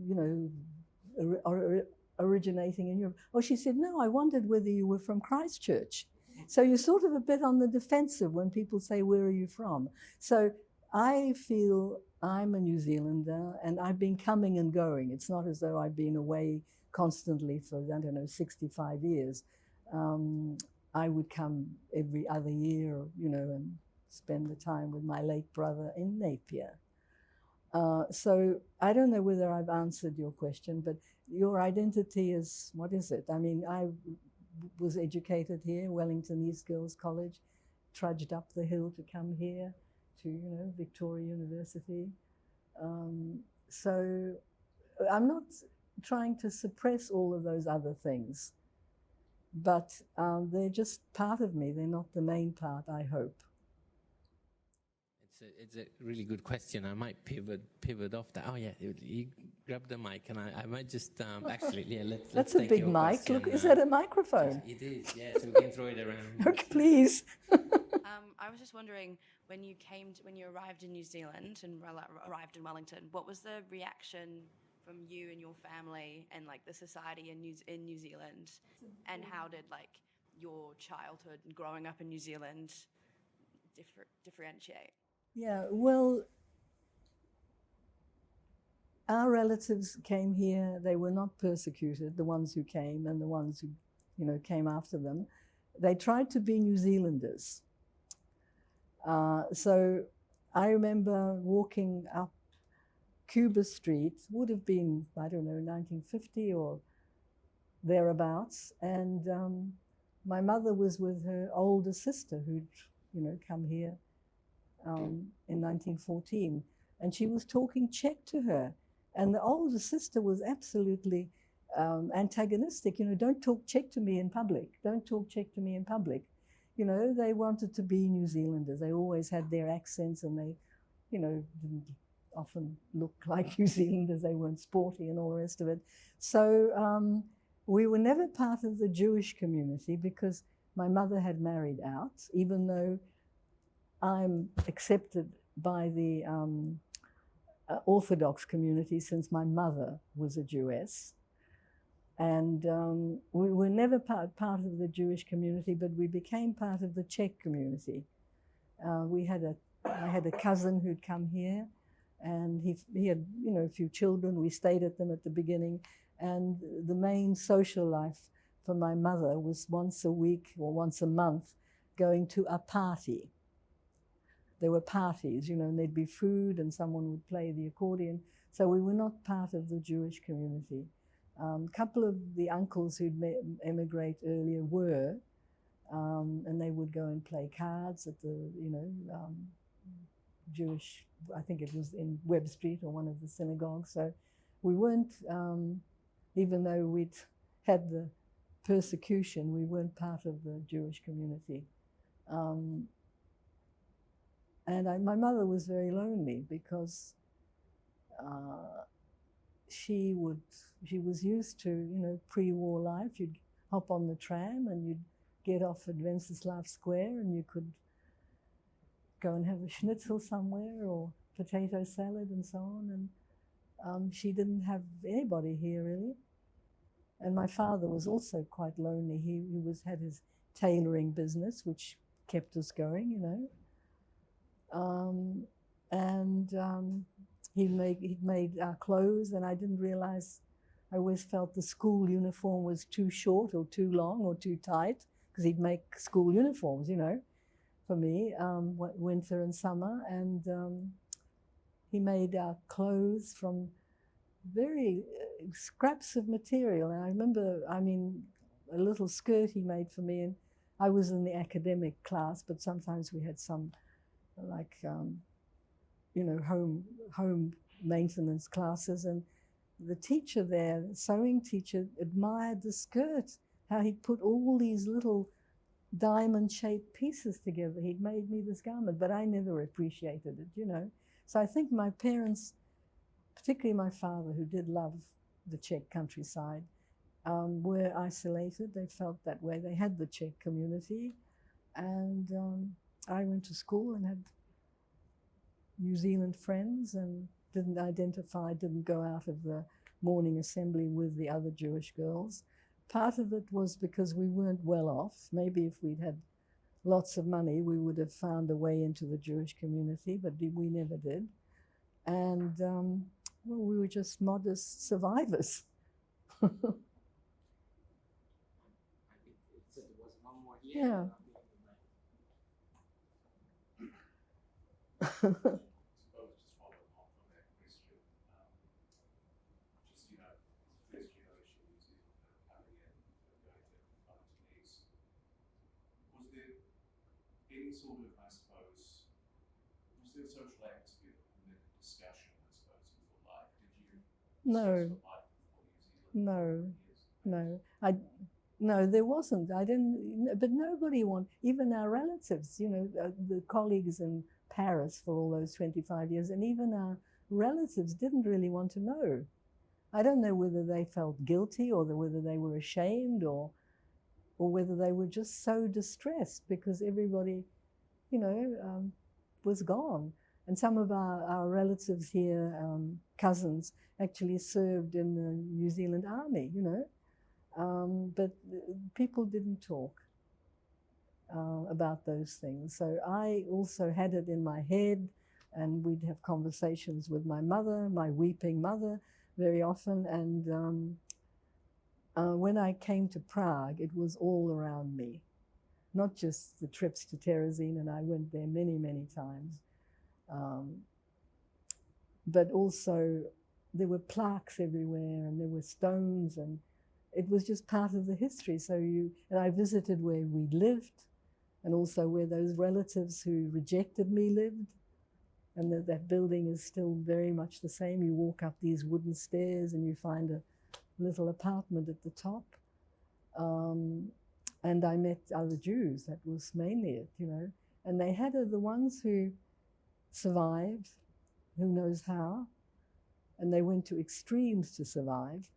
you know, originating in Europe. Oh, she said, no, I wondered whether you were from Christchurch. So you're sort of a bit on the defensive when people say, where are you from? So I feel I'm a New Zealander, and I've been coming and going. It's not as though I've been away constantly for, I don't know, 65 years. I would come every other year, you know, and spend the time with my late brother in Napier. So I don't know whether I've answered your question, but your identity is, what is it? I mean, I was educated here, Wellington East Girls College, trudged up the hill to come here to, you know, Victoria University. So I'm not trying to suppress all of those other things, but they're just part of me. They're not the main part, I hope. It's a really good question. I might pivot off that. Oh yeah, you grab the mic, and I might just actually, yeah. Let's That's a take big your mic. question. Look, is that a microphone? It is. Yeah, so we can throw it around. Okay, please. I was just wondering, when you arrived in New Zealand and arrived in Wellington, what was the reaction from you and your family and like the society in New Zealand, and how did like your childhood and growing up in New Zealand differentiate? Yeah, well, our relatives came here. They were not persecuted, the ones who came and the ones who, you know, came after them. They tried to be New Zealanders. So I remember walking up Cuba Street, would have been, I don't know, 1950 or thereabouts, and my mother was with her older sister who'd, you know, come here in 1914, and she was talking Czech to her, and the older sister was absolutely antagonistic. You know, don't talk Czech to me in public. Don't talk Czech to me in public. You know, they wanted to be New Zealanders. They always had their accents, and they, you know, didn't often look like New Zealanders. They weren't sporty and all the rest of it. So we were never part of the Jewish community because my mother had married out, even though I'm accepted by the Orthodox community since my mother was a Jewess. And we were never part of the Jewish community, but we became part of the Czech community. I had a cousin who'd come here, and he had, you know, a few children. We stayed at them at the beginning, and the main social life for my mother was once a week or once a month going to a party. There were parties, you know, and there'd be food and someone would play the accordion. So we were not part of the Jewish community. A couple of the uncles who'd emigrate earlier were, and they would go and play cards at the, you know, Jewish, I think it was in Webb Street or one of the synagogues. So we weren't, even though we'd had the persecution, we weren't part of the Jewish community. And my mother was very lonely because she was used to, you know, pre-war life. You'd hop on the tram and you'd get off at Wenceslav Square and you could go and have a schnitzel somewhere or potato salad and so on. And she didn't have anybody here really. And my father was also quite lonely. He had his tailoring business, which kept us going, you know. He'd made our clothes, and I didn't realize, I always felt the school uniform was too short or too long or too tight, because he'd make school uniforms, you know, for me, winter and summer. And he made our clothes from very scraps of material. And I remember, I mean, a little skirt he made for me, and I was in the academic class, but sometimes we had some like, you know, home maintenance classes, and the teacher there, the sewing teacher, admired the skirt, how he'd put all these little diamond-shaped pieces together. He'd made me this garment, but I never appreciated it, you know. So I think my parents, particularly my father, who did love the Czech countryside, were isolated. They felt that way. They had the Czech community, and I went to school and had New Zealand friends and didn't go out of the morning assembly with the other Jewish girls. Part of it was because we weren't well off. Maybe if we'd had lots of money, we would have found a way into the Jewish community, but we never did. And well, we were just modest survivors. Yeah. Any sort of, I suppose, was there a social atmosphere and discussion, I suppose, of your life? Did you No, no, there wasn't. I didn't, but nobody even our relatives, you know, the colleagues in Paris for all those 25 years, and even our relatives didn't really want to know. I don't know whether they felt guilty or whether they were ashamed or whether they were just so distressed because everybody, you know, was gone. And some of our relatives here, cousins, actually served in the New Zealand Army, you know. But people didn't talk about those things. So I also had it in my head, and we'd have conversations with my mother, my weeping mother, very often. And when I came to Prague, it was all around me, not just the trips to Terezin, and I went there many, many times, but also there were plaques everywhere, and there were stones, and it was just part of the history. So and I visited where we lived, and also where those relatives who rejected me lived, and that building is still very much the same. You walk up these wooden stairs, and you find a little apartment at the top. And I met other Jews. That was mainly it, you know. And they had the ones who survived, who knows how, and they went to extremes to survive.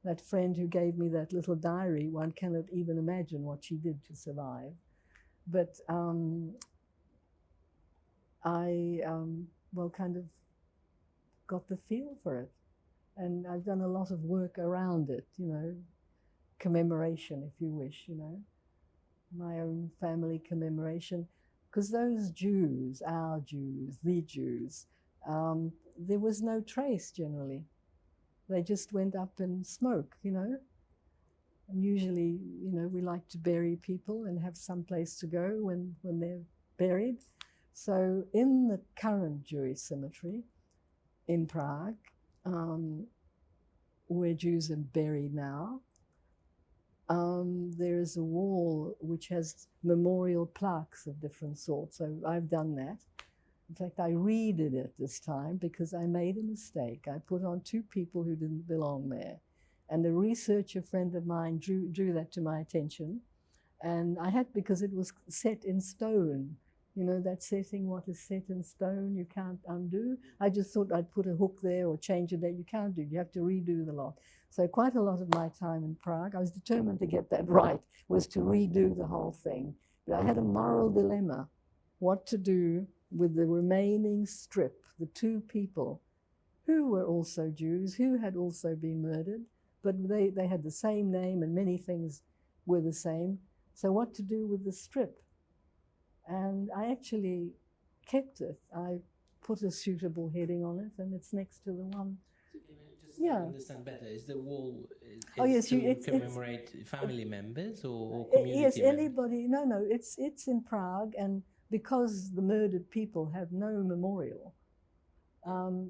That friend who gave me that little diary, one cannot even imagine what she did to survive. But I, well, kind of got the feel for it. And I've done a lot of work around it, you know, commemoration, if you wish, you know, my own family commemoration. Because those Jews, our Jews, the Jews, there was no trace generally. They just went up in smoke, you know. And usually, you know, we like to bury people and have some place to go when they're buried. So in the current Jewish cemetery in Prague, where Jews are buried now, there is a wall which has memorial plaques of different sorts. So I've done that. In fact, I redid it this time because I made a mistake. I put on 2 people who didn't belong there. And a researcher friend of mine drew that to my attention. And I had, because it was set in stone. You know, that setting, what is set in stone, you can't undo. I just thought I'd put a hook there or change it there. You can't do it. You have to redo the lot. So quite a lot of my time in Prague, I was determined to get that right, was to redo the whole thing. But I had a moral dilemma, what to do with the remaining strip, the 2 people who were also Jews, who had also been murdered, but they had the same name and many things were the same. So what to do with the strip? And I actually kept it. I put a suitable heading on it, and it's next to the one. Just to understand better, is the wall to commemorate family members or community yes, members? anybody. No, it's in Prague, and because the murdered people have no memorial,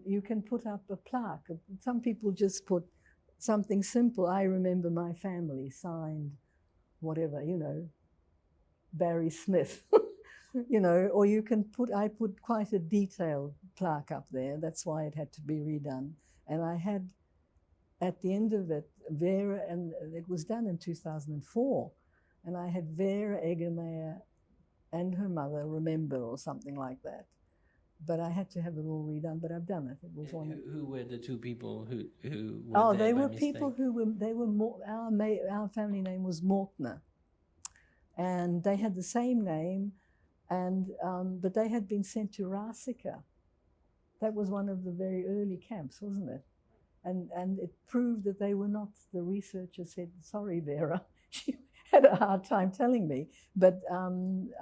you can put up a plaque. Some people just put something simple. I remember my family, signed whatever, you know, Barry Smith. You know, or you can I put quite a detailed plaque up there. That's why it had to be redone. And I had at the end of it, Vera, and it was done in 2004, and I had Vera Egermayer and her mother remember or something like that. But I had to have it all redone, but I've done it. It was one. Who were the two people who were Oh, there they by were mistake? people who were, they were, our family name was Lichtner. And they had the same name, and but they had been sent to Rasika. That was one of the very early camps, wasn't it? And it proved that they were not, the researcher said, sorry, Vera, she had a hard time telling me, but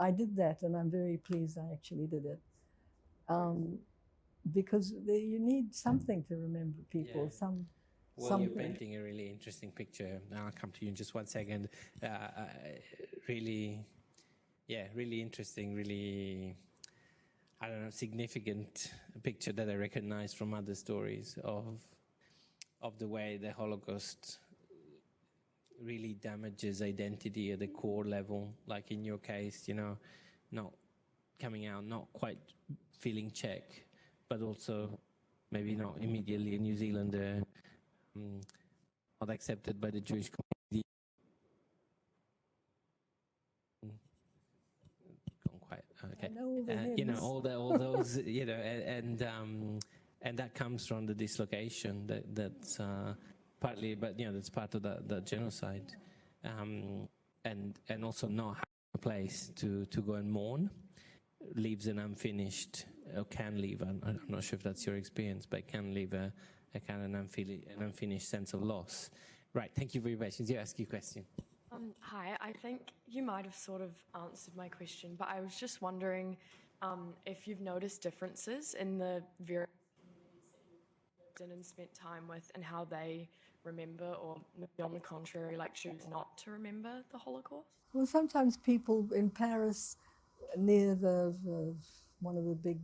I did that, and I'm very pleased I actually did it. Because you need something to remember people, Yeah. Well, something. you're painting a really interesting picture. I'll come to you in just one second. Really interesting, really, I don't know, significant picture that I recognize from other stories of the way the Holocaust really damages identity at the core level. Like in your case, you know, not coming out, not quite feeling Czech, but also maybe not immediately a New Zealander, not accepted by the Jewish community. Okay. You know, all those, you know, and that comes from the dislocation that's partly, but you know, that's part of the genocide, and also not having a place to go and mourn leaves an unfinished, or can leave. I'm not sure if that's your experience, but can leave a kind of an unfinished sense of loss. Right. Thank you for your patience. You ask your question. Hi, I think you might have sort of answered my question, but I was just wondering if you've noticed differences in the various communities that you've lived in and spent time with, and how they remember, or maybe on the contrary, like choose not to remember the Holocaust? Well, sometimes people in Paris, near the one of the big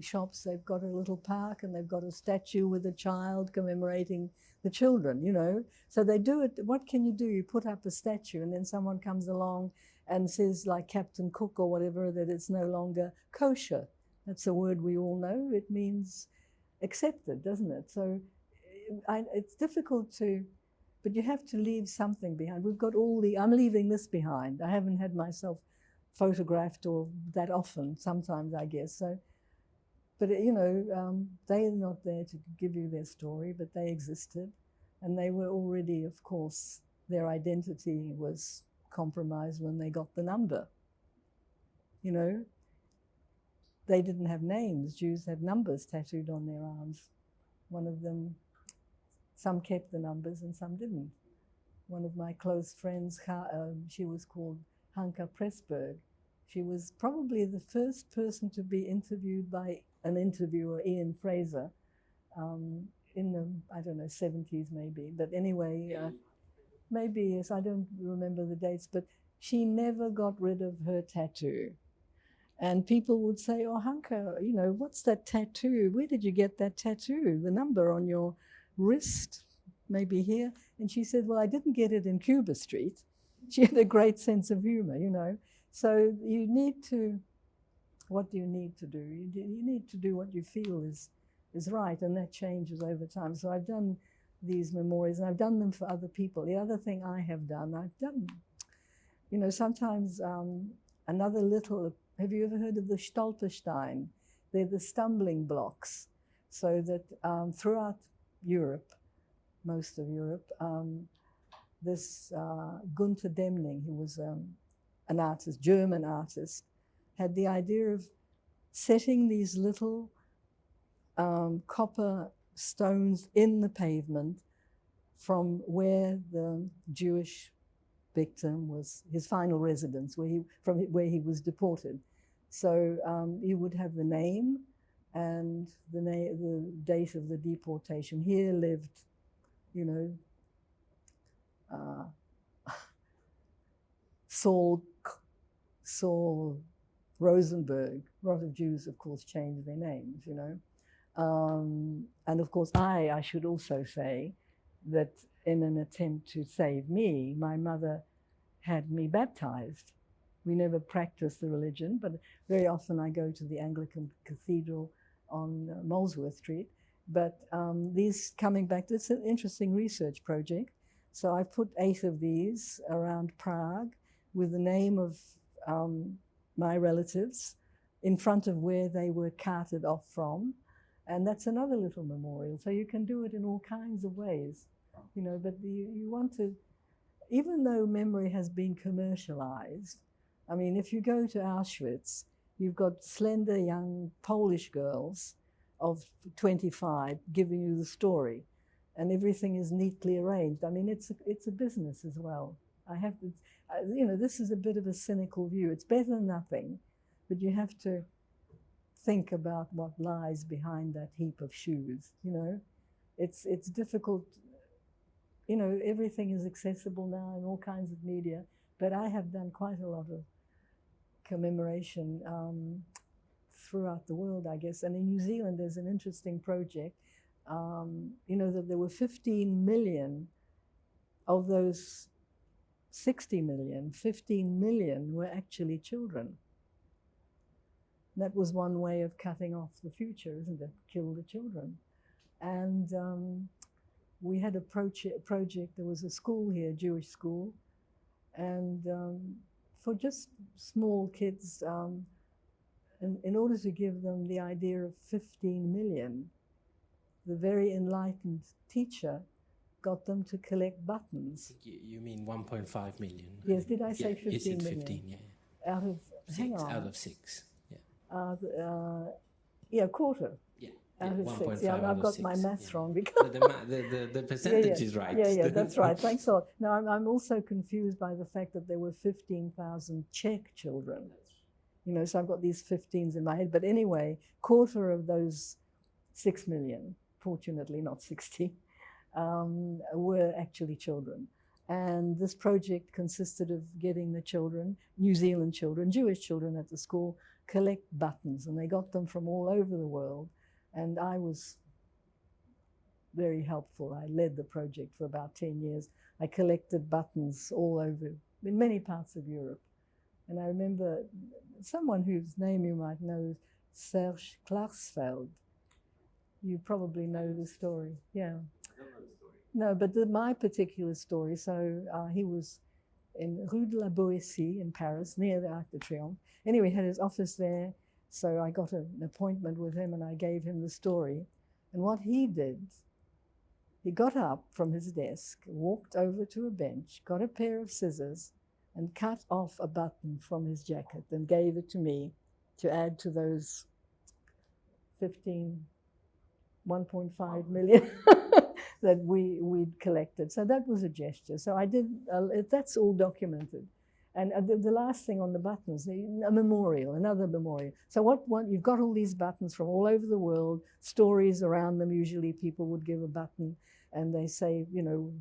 shops, they've got a little park and they've got a statue with a child commemorating the children, you know. So they do it. What can you do? You put up a statue, and then someone comes along and says, like Captain Cook or whatever, that it's no longer kosher. That's a word we all know. It means accepted, doesn't it? So it's difficult to, but you have to leave something behind. We've got I'm leaving this behind. I haven't had myself photographed or that often, sometimes I guess. So, but you know, they're not there to give you their story, but they existed, and they were already, of course, their identity was compromised when they got the number. You know, they didn't have names. Jews had numbers tattooed on their arms. One of them, some kept the numbers and some didn't. One of my close friends, she was called Hanka Pressberg. She was probably the first person to be interviewed by an interviewer, Ian Fraser, in the, I don't know, 70s maybe. But anyway, maybe, yes, I don't remember the dates, but she never got rid of her tattoo. And people would say, oh, Hanka, you know, what's that tattoo? Where did you get that tattoo? The number on your wrist, maybe here. And she said, well, I didn't get it in Cuba Street. She had a great sense of humor, you know. So you need to, what do you need to do? You need to do what you feel is right, and that changes over time. So I've done these memoirs, and I've done them for other people. The other thing I have done, you know, sometimes another little, have you ever heard of the Stolperstein? They're the stumbling blocks, so that throughout Europe, most of Europe, this Gunther Demning, who was an artist, German artist, had the idea of setting these little copper stones in the pavement from where the Jewish victim was, his final residence, from where he was deported. So you would have the name and the date of the deportation. Here lived, you know, Saul Rosenberg. A lot of Jews, of course, changed their names, you know. And of course, I should also say that in an attempt to save me, my mother had me baptized. We never practiced the religion, but very often I go to the Anglican Cathedral on Molesworth Street, But these coming back, it's an interesting research project. So I put 8 of these around Prague with the name of my relatives in front of where they were carted off from. And that's another little memorial. So you can do it in all kinds of ways, you know, but you want to, even though memory has been commercialized, I mean, if you go to Auschwitz, you've got slender young Polish girls of 25 giving you the story, and everything is neatly arranged. I mean, it's a business as well. I have to, you know, this is a bit of a cynical view. It's better than nothing, but you have to think about what lies behind that heap of shoes, you know. It's difficult, you know, everything is accessible now in all kinds of media, but I have done quite a lot of commemoration throughout the world, I guess. And in New Zealand, there's an interesting project, you know, that there were 15 million of those 60 million, 15 million were actually children. That was one way of cutting off the future, isn't it? Kill the children. And we had a project, there was a school here, Jewish school, and for just small kids, in order to give them the idea of 15 million, the very enlightened teacher got them to collect buttons. You mean 1.5 million? Yes, did I say 15 you said million? 15, yeah. Out of, hang on. Out of 6, yeah. Yeah, a quarter. Yeah. Out of 6. Yeah, out I've of got 6, my maths yeah. wrong because The percentage is right. Yeah, that's right. Thanks a lot. Now, I'm also confused by the fact that there were 15,000 Czech children. You know, so I've got these 15s in my head. But anyway, quarter of those 6 million, fortunately not 60, were actually children. And this project consisted of getting the children, New Zealand children, Jewish children at the school, collect buttons. And they got them from all over the world. And I was very helpful. I led the project for about 10 years. I collected buttons all over, in many parts of Europe. And I remember someone whose name you might know, Serge Klarsfeld. You probably know the story, yeah. I don't know the story. No, but my particular story, so he was in Rue de la Boétie in Paris, near the Arc de Triomphe. Anyway, he had his office there, so I got an appointment with him and I gave him the story. And what he did, he got up from his desk, walked over to a bench, got a pair of scissors, and cut off a button from his jacket and gave it to me to add to those 1.5 million that we'd collected. So that was a gesture. So I did, that's all documented. And the last thing on the buttons, a memorial, another memorial. So you've got all these buttons from all over the world, stories around them. Usually people would give a button and they say, you know,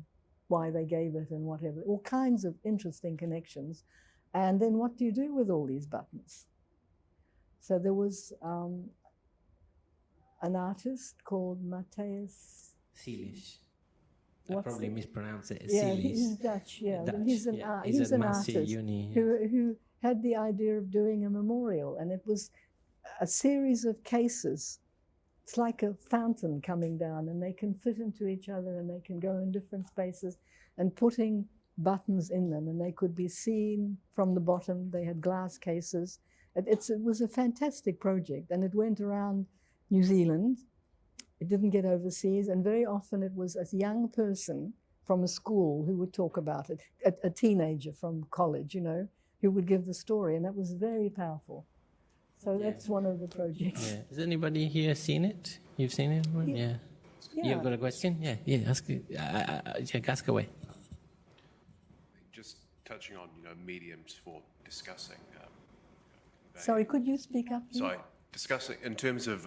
why they gave it and whatever, all kinds of interesting connections. And then what do you do with all these buttons? So there was an artist called Matthias Seelish. I probably mispronounced it. Yeah, Seelish. he's Dutch, yeah. Dutch, He's an, yeah. he's an artist Uni, who had the idea of doing a memorial, and it was a series of cases. It's like a fountain coming down, and they can fit into each other, and they can go in different spaces, and putting buttons in them, and they could be seen from the bottom. They had glass cases. It was a fantastic project, and it went around New Zealand. It didn't get overseas, and very often it was a young person from a school who would talk about it, a teenager from college, you know, who would give the story, and that was very powerful. So that's one of the projects. Yeah. Has anybody here seen it? You've seen it? Yeah. You've got a question? Yeah. Ask away. Just touching on, mediums for discussing. Sorry, could you speak up? Please? Sorry, discussing in terms of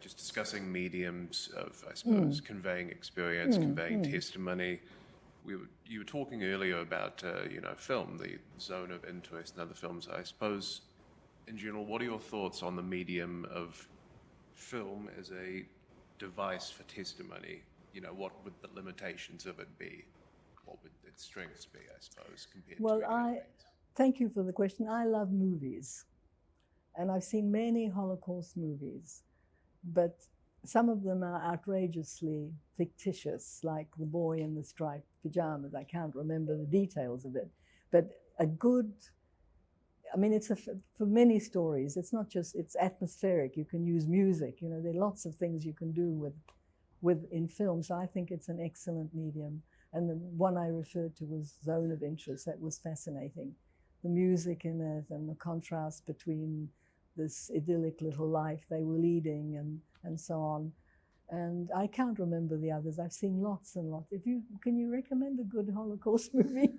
just discussing mediums of, I suppose, conveying experience, conveying testimony. You were talking earlier about, film, the zone of interest in other films. I suppose, in general, what are your thoughts on the medium of film as a device for testimony? What would the limitations of it be? What would its strengths be, I suppose, compared to any other things? Thank you for the question. I love movies, and I've seen many Holocaust movies. but some of them are outrageously fictitious, like the boy in the striped pajamas. I can't remember the details of it, but a good, I mean, it's for many stories, it's not just, it's atmospheric. You can use music, you know, there are lots of things you can do in film. So I think it's an excellent medium. And the one I referred to was Zone of Interest. That was fascinating. The music in it and the contrast between this idyllic little life they were leading and so on. And I can't remember the others. I've seen lots and lots. Can you recommend a good Holocaust movie?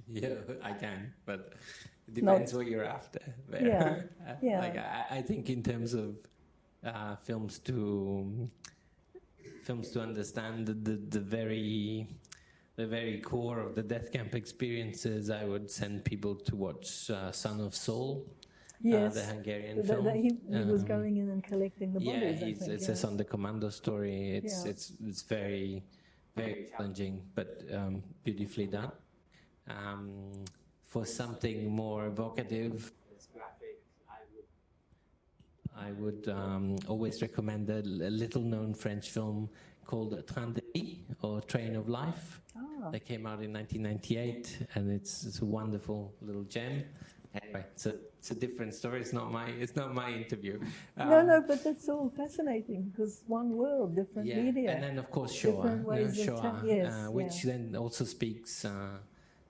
Yeah, I can, but it depends what you're after. Yeah, yeah. Like I think in terms of films to understand the very core of the death camp experiences, I would send people to watch Son of Saul. Yes, the Hungarian film. He was going in and collecting the bodies. Yeah, it's a Sunday Commando story. It's very, very challenging, but beautifully done. For something more evocative, graphic, I would always recommend a little-known French film called Train de Vie, or Train of Life. That came out in 1998, and it's a wonderful little gem. Anyway, it's a different story. It's not my interview. No, but that's all fascinating because one world, different media. And then of course Shoah, which then also speaks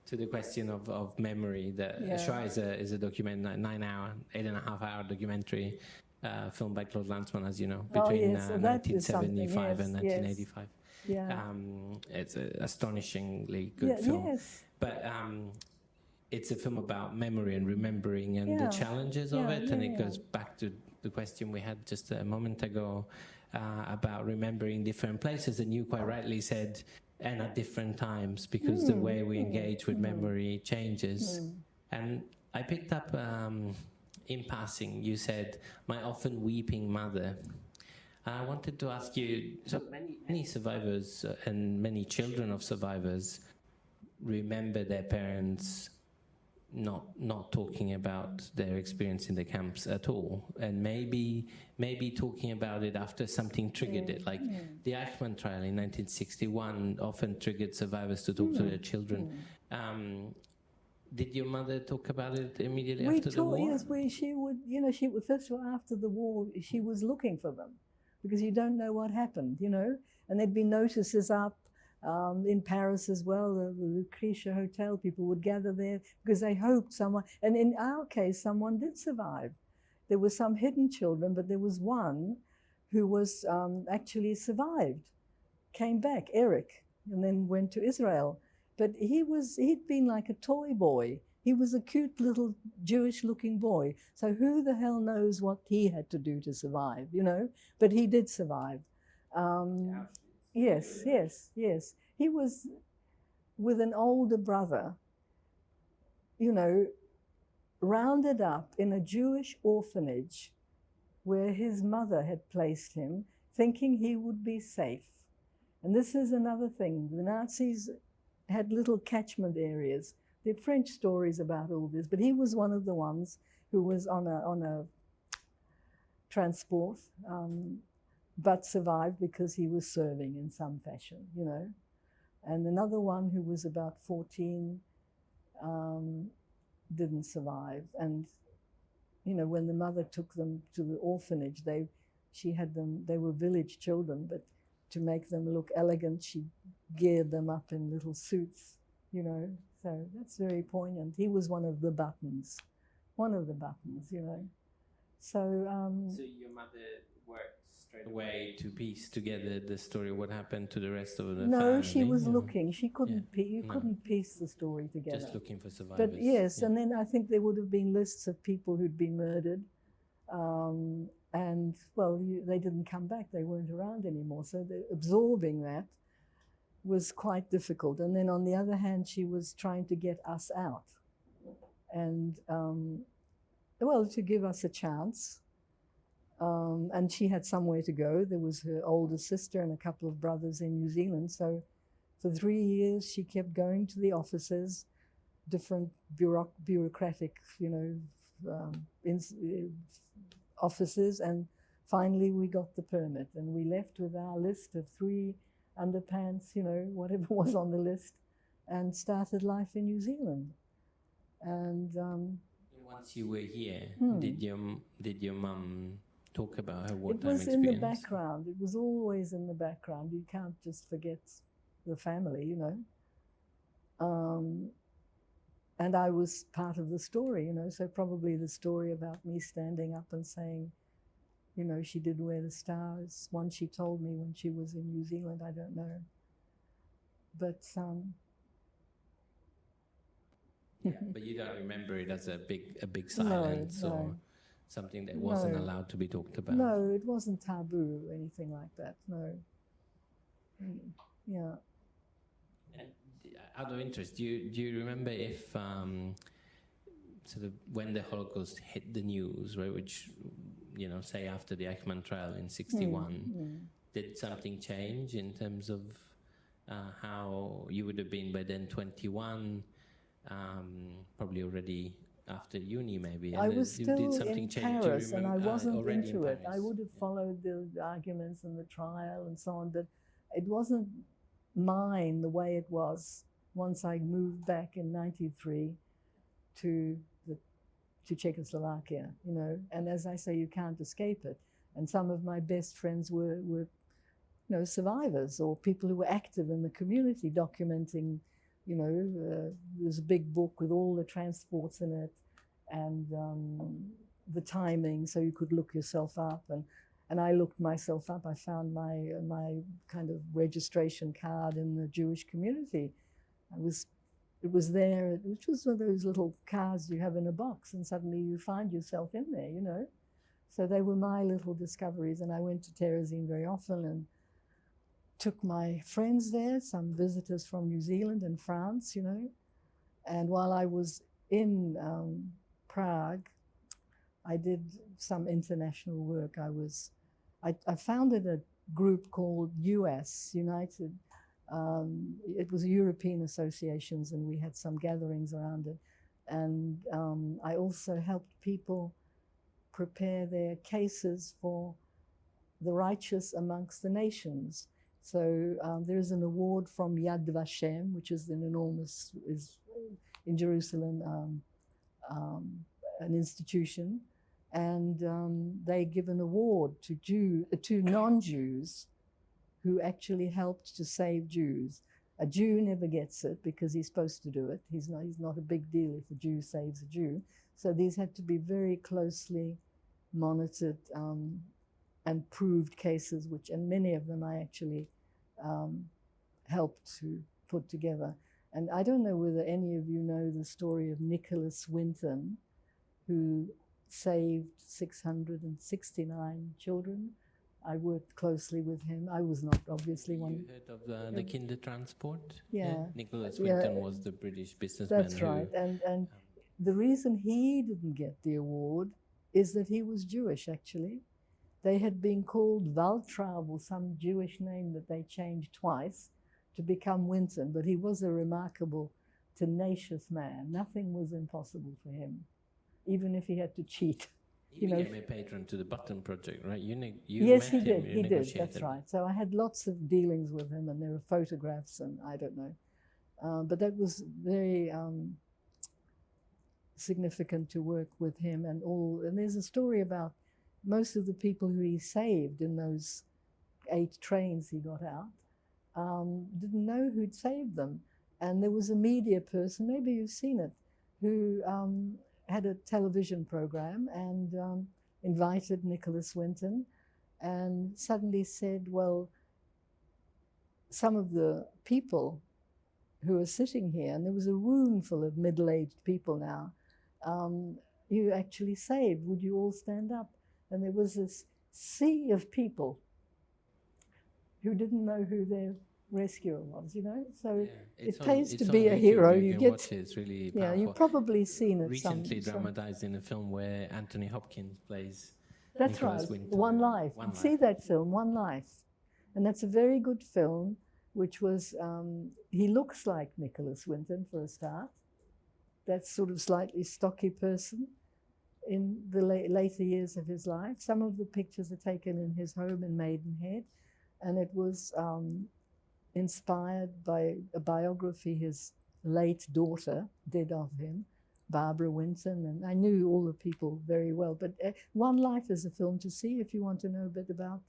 to the question of memory. Shoah is a document, 8.5 hour documentary filmed by Claude Lanzmann, as you know, between 1975 and 1985. Yeah. It's an astonishingly good film. Yes. But it's a film about memory and remembering and the challenges of it. And it goes back to the question we had just a moment ago about remembering different places. And you quite rightly said, and at different times, because the way we engage with memory changes. And I picked up in passing, you said, my often weeping mother. I wanted to ask you, so many survivors and many children of survivors remember their parents not talking about their experience in the camps at all, and maybe talking about it after something triggered it, like the Eichmann trial in 1961 often triggered survivors to talk to their children. Did your mother talk about it immediately after the war? Yes, she would, first of all, after the war, she was looking for them, because you don't know what happened, and there'd be notices up in Paris as well, the Lucretia Hotel, people would gather there because they hoped someone, and in our case, someone did survive. There were some hidden children, but there was one who was actually survived, came back, Eric, and then went to Israel. But he'd been like a toy boy. He was a cute little Jewish-looking boy. So who the hell knows what he had to do to survive, But he did survive. Yes. He was with an older brother, rounded up in a Jewish orphanage where his mother had placed him, thinking he would be safe. And this is another thing. The Nazis had little catchment areas. There are French stories about all this, but he was one of the ones who was on a transport, but survived because he was serving in some fashion, And another one who was about 14 didn't survive. And, when the mother took them to the orphanage, they were village children, but to make them look elegant, she geared them up in little suits, So that's very poignant. He was one of the buttons, So your mother worked straight away to piece together the story, what happened to the rest of the family? No, she was looking. She couldn't couldn't piece the story together. Just looking for survivors. But yes, and then I think there would have been lists of people who'd been murdered. And, they didn't come back. They weren't around anymore. So absorbing that was quite difficult. And then on the other hand, she was trying to get us out. And, to give us a chance. And she had somewhere to go. There was her older sister and a couple of brothers in New Zealand. So for 3 years, she kept going to the offices, different bureaucratic, offices, and finally we got the permit, and we left with our list of 3 underpants, you know, whatever was on the list, and started life in New Zealand. And once you were here, did your mum talk about her wartime it was experience? in the background. It was always in the background. You can't just forget the family, you know. And I was part of the story, you know, so probably the story about me standing up and saying, you know, she did wear the stars. One she told me when she was in New Zealand, I don't know. But yeah, but you don't remember it as a big silence or something that wasn't allowed to be talked about? No, it wasn't taboo or anything like that, no. Yeah. And out of interest, do you remember if sort of when the Holocaust hit the news, right, which, you know, say after the Eichmann trial in '61, did something change in terms of how you would have been by then 21, probably already after uni maybe? I was still did something in change? Paris, and I wasn't into it. I Paris. would have followed the arguments and the trial and so on, but it wasn't mine the way it was once I moved back in '93 to Czechoslovakia, you know. And as I say, you can't escape it. And some of my best friends were you know, survivors or people who were active in the community, documenting, you know, there's a big book with all the transports in it and the timing, so you could look yourself up. And I looked myself up. I found my kind of registration card in the Jewish community. It was there, which was one of those little cards you have in a box, and suddenly you find yourself in there, you know. So they were my little discoveries, and I went to Terezin very often and took my friends there, some visitors from New Zealand and France, you know. And while I was in Prague, I did some international work. I founded a group called United. It was European associations, and we had some gatherings around it. And I also helped people prepare their cases for the righteous amongst the nations. So there is an award from Yad Vashem, which is is in Jerusalem, an institution, and they give an award to non-Jews who actually helped to save Jews. A Jew never gets it because he's supposed to do it. He's not a big deal if a Jew saves a Jew. So these had to be very closely monitored and proved cases, and many of them I actually helped to put together. And I don't know whether any of you know the story of Nicholas Winton, who saved 669 children. I worked closely with him. I was not obviously one. You heard of the Kindertransport? Yeah. Nicholas Winton was the British businessman. That's right. And the reason he didn't get the award is that he was Jewish, actually. They had been called Waltraub, or some Jewish name that they changed twice to become Winton, but he was a remarkable, tenacious man. Nothing was impossible for him, even if he had to cheat. He became a patron to the Button Project, right? Yes, he did. He did. That's right. So I had lots of dealings with him, and there were photographs, and I don't know. But that was very significant to work with him and all. And there's a story about most of the people who he saved in those 8 trains he got out didn't know who'd saved them. And there was a media person, maybe you've seen it, who had a television program and invited Nicholas Winton and suddenly said, well, some of the people who are sitting here, and there was a room full of middle-aged people now, you actually saved. Would you all stand up? And there was this sea of people who didn't know who their rescuer was, you know? So it pays to be a hero. You get watch it. It's really powerful. Yeah, you've probably seen it. Recently dramatized in a film where Anthony Hopkins plays That's Nicholas right, Winton. One Life. See that film, One Life. And that's a very good film, which was, he looks like Nicholas Winton for a start. That sort of slightly stocky person. in the later years of his life. Some of the pictures are taken in his home in Maidenhead, and it was inspired by a biography his late daughter did of him, Barbara Winton, and I knew all the people very well. But One Life is a film to see if you want to know a bit about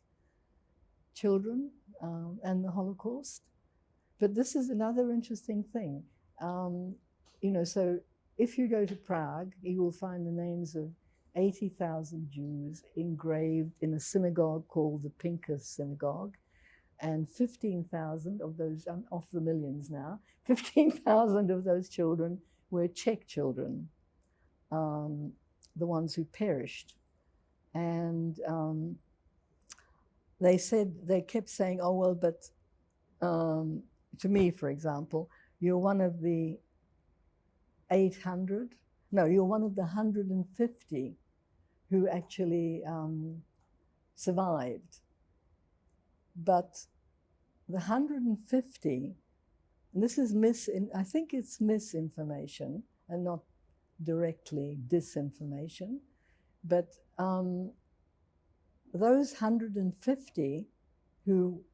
children and the Holocaust. But this is another interesting thing. So if you go to Prague, you will find the names of 80,000 Jews engraved in a synagogue called the Pinkas Synagogue, and 15,000 of those, I'm off the millions now, 15,000 of those children were Czech children, the ones who perished. And they kept saying, oh, well, but to me, for example, you're one of the you're one of the 150 who actually survived. But the 150, and this is I think it's misinformation and not directly disinformation, but those 150 who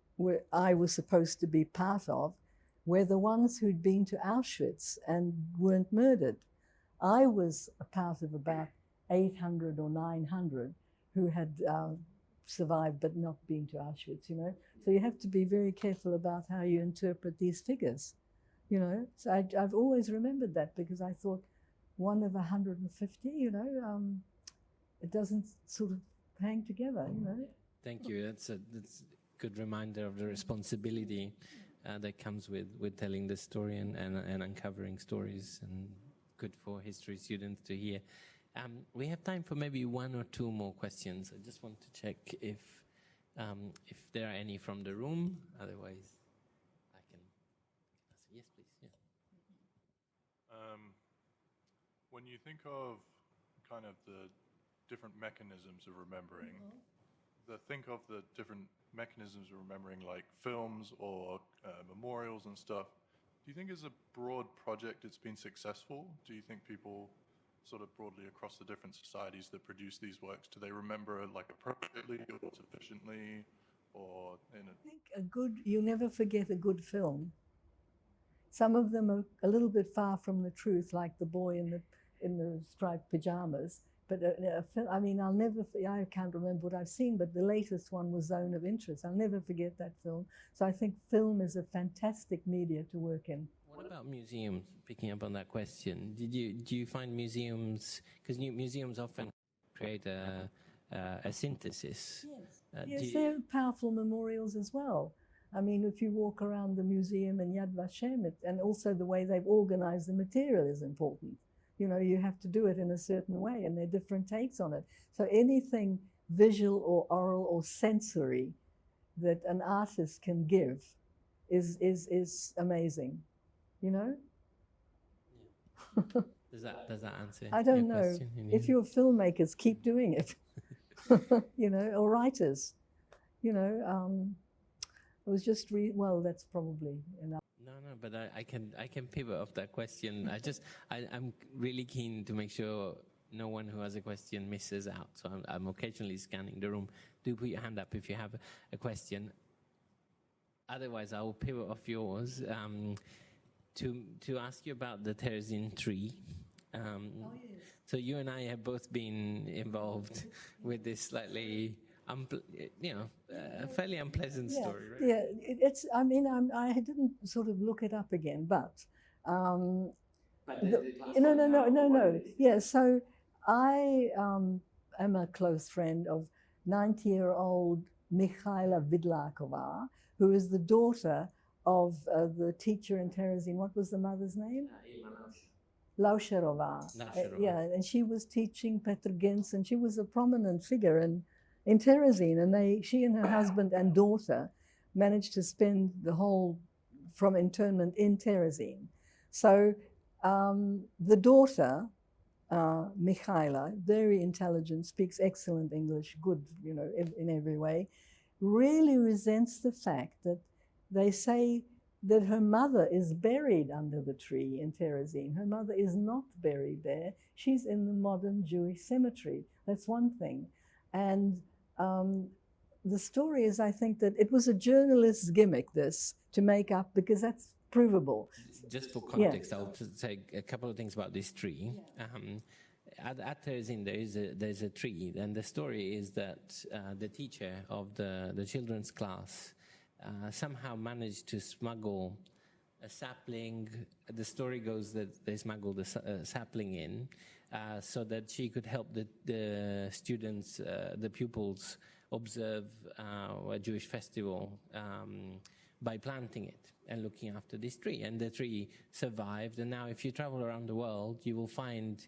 I was supposed to be part of were the ones who'd been to Auschwitz and weren't murdered. I was a part of about 800 or 900 who had survived but not been to Auschwitz, So you have to be very careful about how you interpret these figures, So I've always remembered that, because I thought one of 150, it doesn't sort of hang together, Thank you. That's a good reminder of the responsibility that comes with telling the story and uncovering stories, and good for history students to hear. We have time for maybe one or two more questions. I just want to check if there are any from the room. Otherwise, I can ask. Yes, please. Yeah. When you think of kind of the different mechanisms of remembering, think of the different mechanisms of remembering, like films or memorials and stuff. Do you think as a broad project it's been successful? Do you think people sort of broadly across the different societies that produce these works, do they remember like appropriately or sufficiently, or in a... I think you never forget a good film. Some of them are a little bit far from the truth, like the boy in the striped pajamas. But I can't remember what I've seen, but the latest one was Zone of Interest. I'll never forget that film. So I think film is a fantastic media to work in. What about museums? Picking up on that question, do you find museums, because museums often create a synthesis? Yes, yes, they're powerful memorials as well. I mean, if you walk around the museum in Yad Vashem, and also the way they've organized the material is important. You have to do it in a certain way, and there are different takes on it. So anything visual or oral or sensory that an artist can give is amazing, Yeah. Does that answer? I don't know. Question? If you're filmmakers, keep doing it, or writers, it was just well, that's probably enough. No, but I can pivot off that question. I'm really keen to make sure no one who has a question misses out. So I'm occasionally scanning the room. Do put your hand up if you have a question. Otherwise, I will pivot off yours to ask you about the Terezin tree. Yes. So you and I have both been involved with this slightly, a fairly unpleasant story, right? Yeah, it's. I mean, I didn't sort of look it up again, but no. Yeah, so I am a close friend of 90-year-old Mikhaila Vidlakova, who is the daughter of the teacher in Terezin. What was the mother's name? Lauscherova. Yeah, and she was teaching Petr Gens, and she was a prominent figure in Terezin, and she and her husband and daughter managed to spend the whole from internment in Terezin. So the daughter, Mikhaila, very intelligent, speaks excellent English, good, in every way, really resents the fact that they say that her mother is buried under the tree in Terezin. Her mother is not buried there. She's in the modern Jewish cemetery. That's one thing. And the story is, I think, that it was a journalist's gimmick, this, to make up, because that's provable. Just for context, I'll say a couple of things about this tree. At Terezin, there's a tree, and the story is that the teacher of the children's class somehow managed to smuggle a sapling. The story goes that they smuggled a sapling in so that she could help the students, the pupils, observe a Jewish festival by planting it and looking after this tree. And the tree survived, and now if you travel around the world, you will find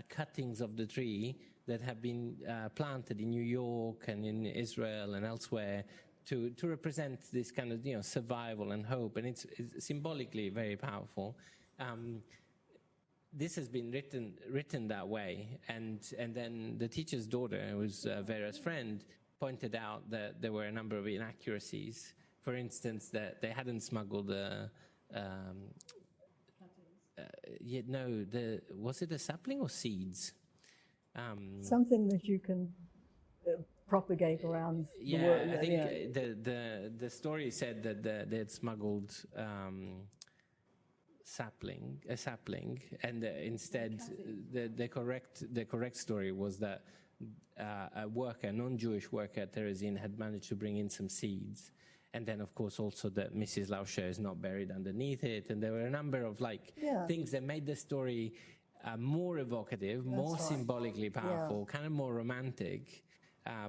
cuttings of the tree that have been planted in New York and in Israel and elsewhere to represent this kind of survival and hope, and it's symbolically very powerful. This has been written that way, and then the teacher's daughter, who was Vera's friend, pointed out that there were a number of inaccuracies. For instance, that they hadn't smuggled was it a sapling or seeds? Something that you can propagate around the world. I think the story said that they had smuggled a sapling, and instead the correct story was that a non-Jewish worker at Terezin had managed to bring in some seeds. And then, of course, also that Mrs. Lauscher is not buried underneath it. And there were a number of things that made the story more evocative, more symbolically powerful, kind of more romantic,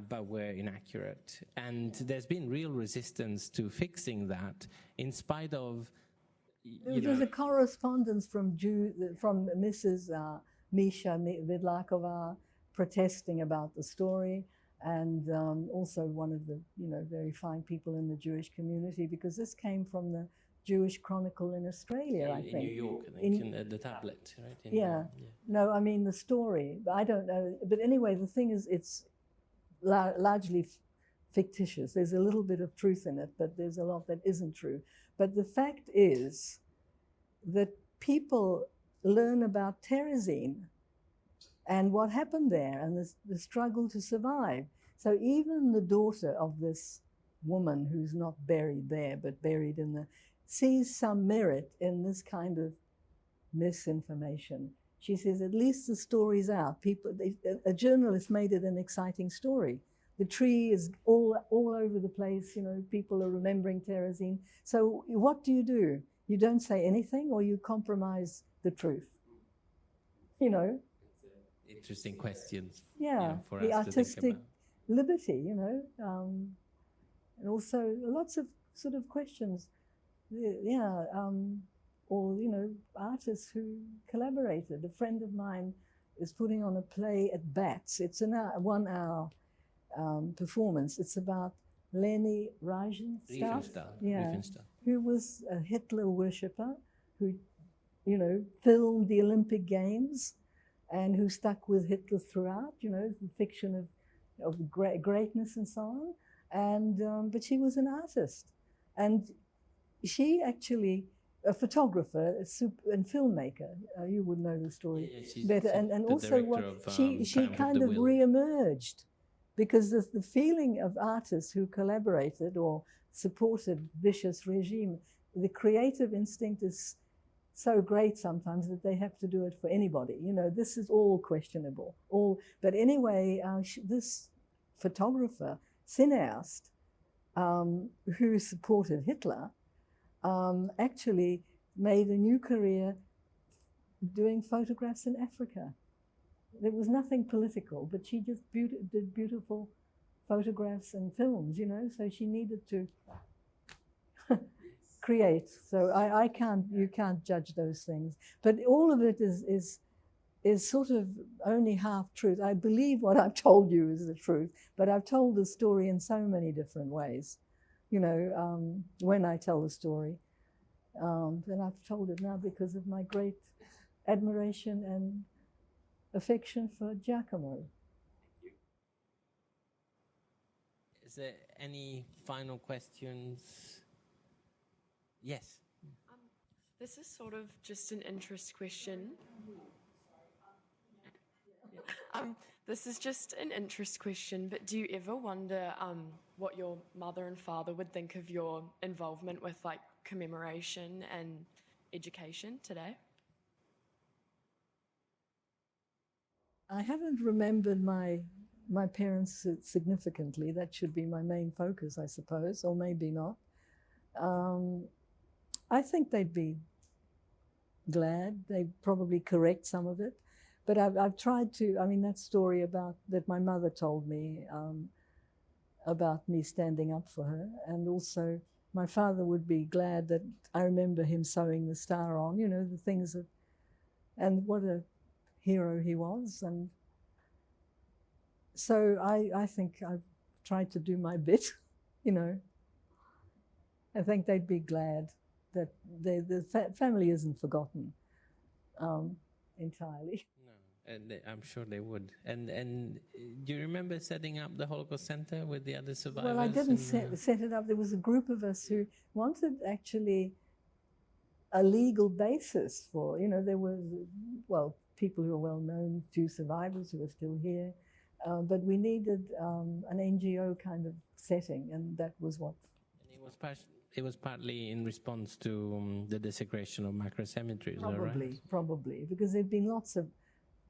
but were inaccurate. And there's been real resistance to fixing that, in spite of... There was a correspondence from Mrs. Misha Vidlakova protesting about the story. And also one of the, very fine people in the Jewish community, because this came from the Jewish Chronicle in Australia, I think. In New York, I think, in the tablet, right? No, I mean the story. I don't know. But anyway, the thing is, it's largely fictitious. There's a little bit of truth in it, but there's a lot that isn't true. But the fact is that people learn about Terezin and what happened there, and the struggle to survive. So even the daughter of this woman who's not buried there, but buried sees some merit in this kind of misinformation. She says, at least the story's out. A journalist made it an exciting story. The tree is all over the place, people are remembering Terezin. So what do? You don't say anything, or you compromise the truth, Interesting questions. For the us artistic to think about. liberty, and also lots of sort of questions. Or artists who collaborated. A friend of mine is putting on a play at Bats. It's a 1 hour performance. It's about Leni Riefenstahl, who was a Hitler worshipper, who filmed the Olympic Games, and who stuck with Hitler throughout, the fiction of greatness and so on. And but she was an artist, and she actually, a photographer and filmmaker, you would know the story better. And also she kind of re-emerged, because there's the feeling of artists who collaborated or supported vicious regime. The creative instinct is so great sometimes that they have to do it for anybody. This is all questionable. But anyway, this photographer, cineast, who supported Hitler, actually made a new career doing photographs in Africa. There was nothing political, but she just did beautiful photographs and films, so she needed to create. So you can't judge those things. But all of it is sort of only half truth. I believe what I've told you is the truth, but I've told the story in so many different ways, when I tell the story. And I've told it now because of my great admiration and affection for Giacomo. Thank you. Is there any final questions? Yes. This is sort of just an interest question. This is just an interest question, but do you ever wonder what your mother and father would think of your involvement with like commemoration and education today? I haven't remembered my parents significantly. That should be my main focus, I suppose, or maybe not. I think they'd be glad. They'd probably correct some of it. But I've tried to, I mean, that story that my mother told me about me standing up for her, and also my father would be glad that I remember him sewing the star on, you know, the things that, and what a hero he was. And so I think I've tried to do my bit, you know. I think they'd be glad that the family isn't forgotten entirely. No, and I'm sure they would. And do you remember setting up the Holocaust Center with the other survivors? Well, I didn't set it up. There was a group of us who wanted actually a legal basis for, you know, there was, well, people who are well known, few survivors who are still here, but we needed an NGO kind of setting, and that was what. And it was partly in response to the desecration of macro cemeteries, probably, right? Probably, because there've been lots of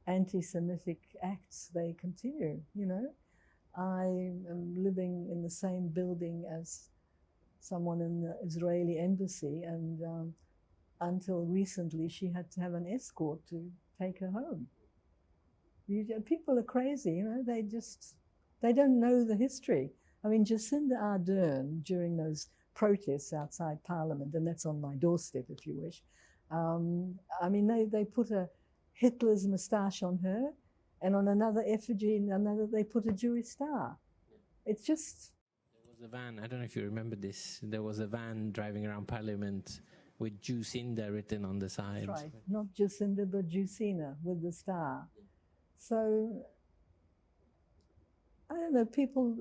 anti-Semitic acts. They continue, you know. I am living in the same building as someone in the Israeli embassy, and until recently she had to have an escort to take her home. People are crazy, you know. They don't know the history. I mean, Jacinda Ardern, during those protests outside Parliament, and that's on my doorstep if you wish, I mean, they put a Hitler's moustache on her, and on another effigy, they put a Jewish star. It's just... There was a van, I don't know if you remember this, there was a van driving around Parliament with Jacinda written on the side. That's right, not Jacinda, but Jusina with the star. So, I don't know, people,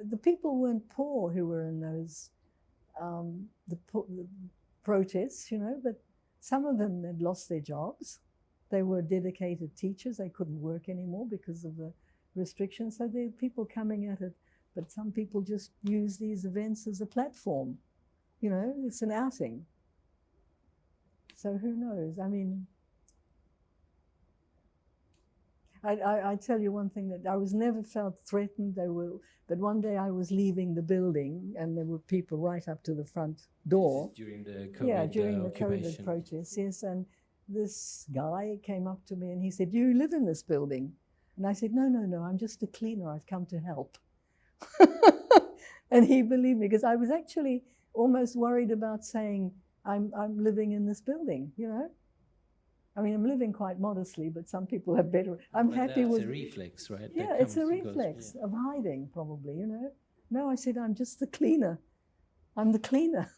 the people weren't poor who were in those, the protests, you know, but some of them had lost their jobs. They were dedicated teachers. They couldn't work anymore because of the restrictions. So there are people coming at it, but some people just use these events as a platform. You know, it's an outing. So who knows? I mean, I tell you one thing, that I was never felt threatened. But one day I was leaving the building and there were people right up to the front door. During the COVID Yeah, during the occupation. COVID protests, yes. And this guy came up to me and he said, "Do you live in this building?" And I said, no, I'm just a cleaner. I've come to help." And he believed me, because I was actually almost worried about saying, I'm living in this building, you know. I mean, I'm living quite modestly, but some people have better. I'm happy with. It's a reflex, right? Yeah, it's a reflex of hiding, probably, you know. No, I said, I'm just the cleaner. I'm the cleaner.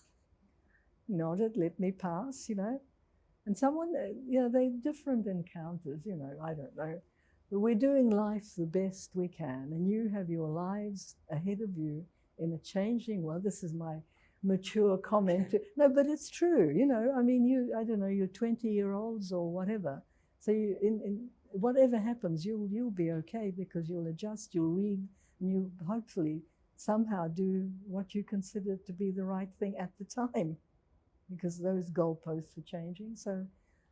Nodded, let me pass, you know. And someone, you know, they're different encounters, you know, I don't know. But we're doing life the best we can, and you have your lives ahead of you in a changing world. This is my mature comment. No, but it's true, you know. I mean, I don't know, you're 20-year-olds or whatever. So in whatever happens, you'll be okay, because you'll adjust, you'll read, and you hopefully somehow do what you consider to be the right thing at the time, because those goalposts are changing. So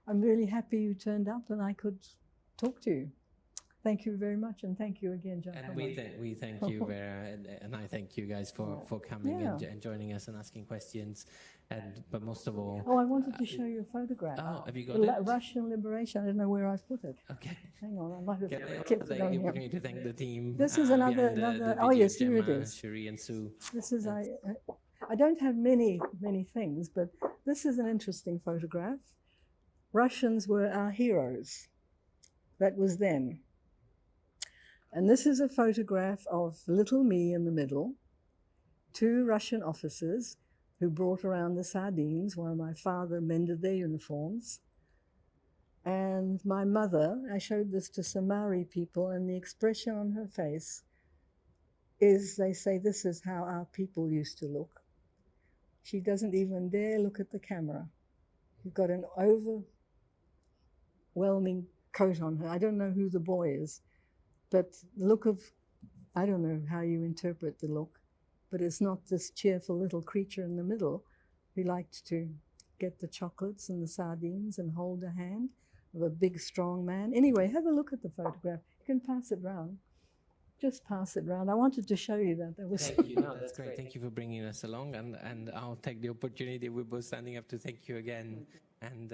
I'm really happy you turned up and I could talk to you. Thank you very much, and thank you again, Giacomo. And we thank you, Vera, and I thank you guys for coming and joining us and asking questions. But most of all... Oh, I wanted to show you a photograph. Oh, have you got it? Russian liberation. I don't know where I've put it. Okay. Hang on, I might have kept it Take on the here. opportunity to thank the team. This is behind another the oh video, yes, here it Gemma, is. Cherie and Sue. This is, I don't have many things, but this is an interesting photograph. Russians were our heroes. That was then. And this is a photograph of little me in the middle, 2 Russian officers who brought around the sardines while my father mended their uniforms. And my mother, I showed this to Somali people, and the expression on her face is, they say, this is how our people used to look. She doesn't even dare look at the camera. She's got an overwhelming coat on her. I don't know who the boy is, but the look of, I don't know how you interpret the look, but it's not this cheerful little creature in the middle who liked to get the chocolates and the sardines and hold a hand of a big, strong man. Anyway, have a look at the photograph. You can pass it round. Just pass it round. I wanted to show you that. That was Thank you. No, that's great. Thank you for bringing us along, and I'll take the opportunity. We're both standing up to thank you again, and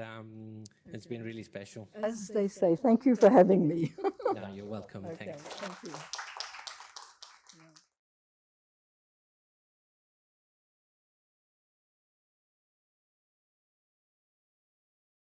it's been really special. As they say, thank you for having me. No, you're welcome. Okay, Thanks. thank you.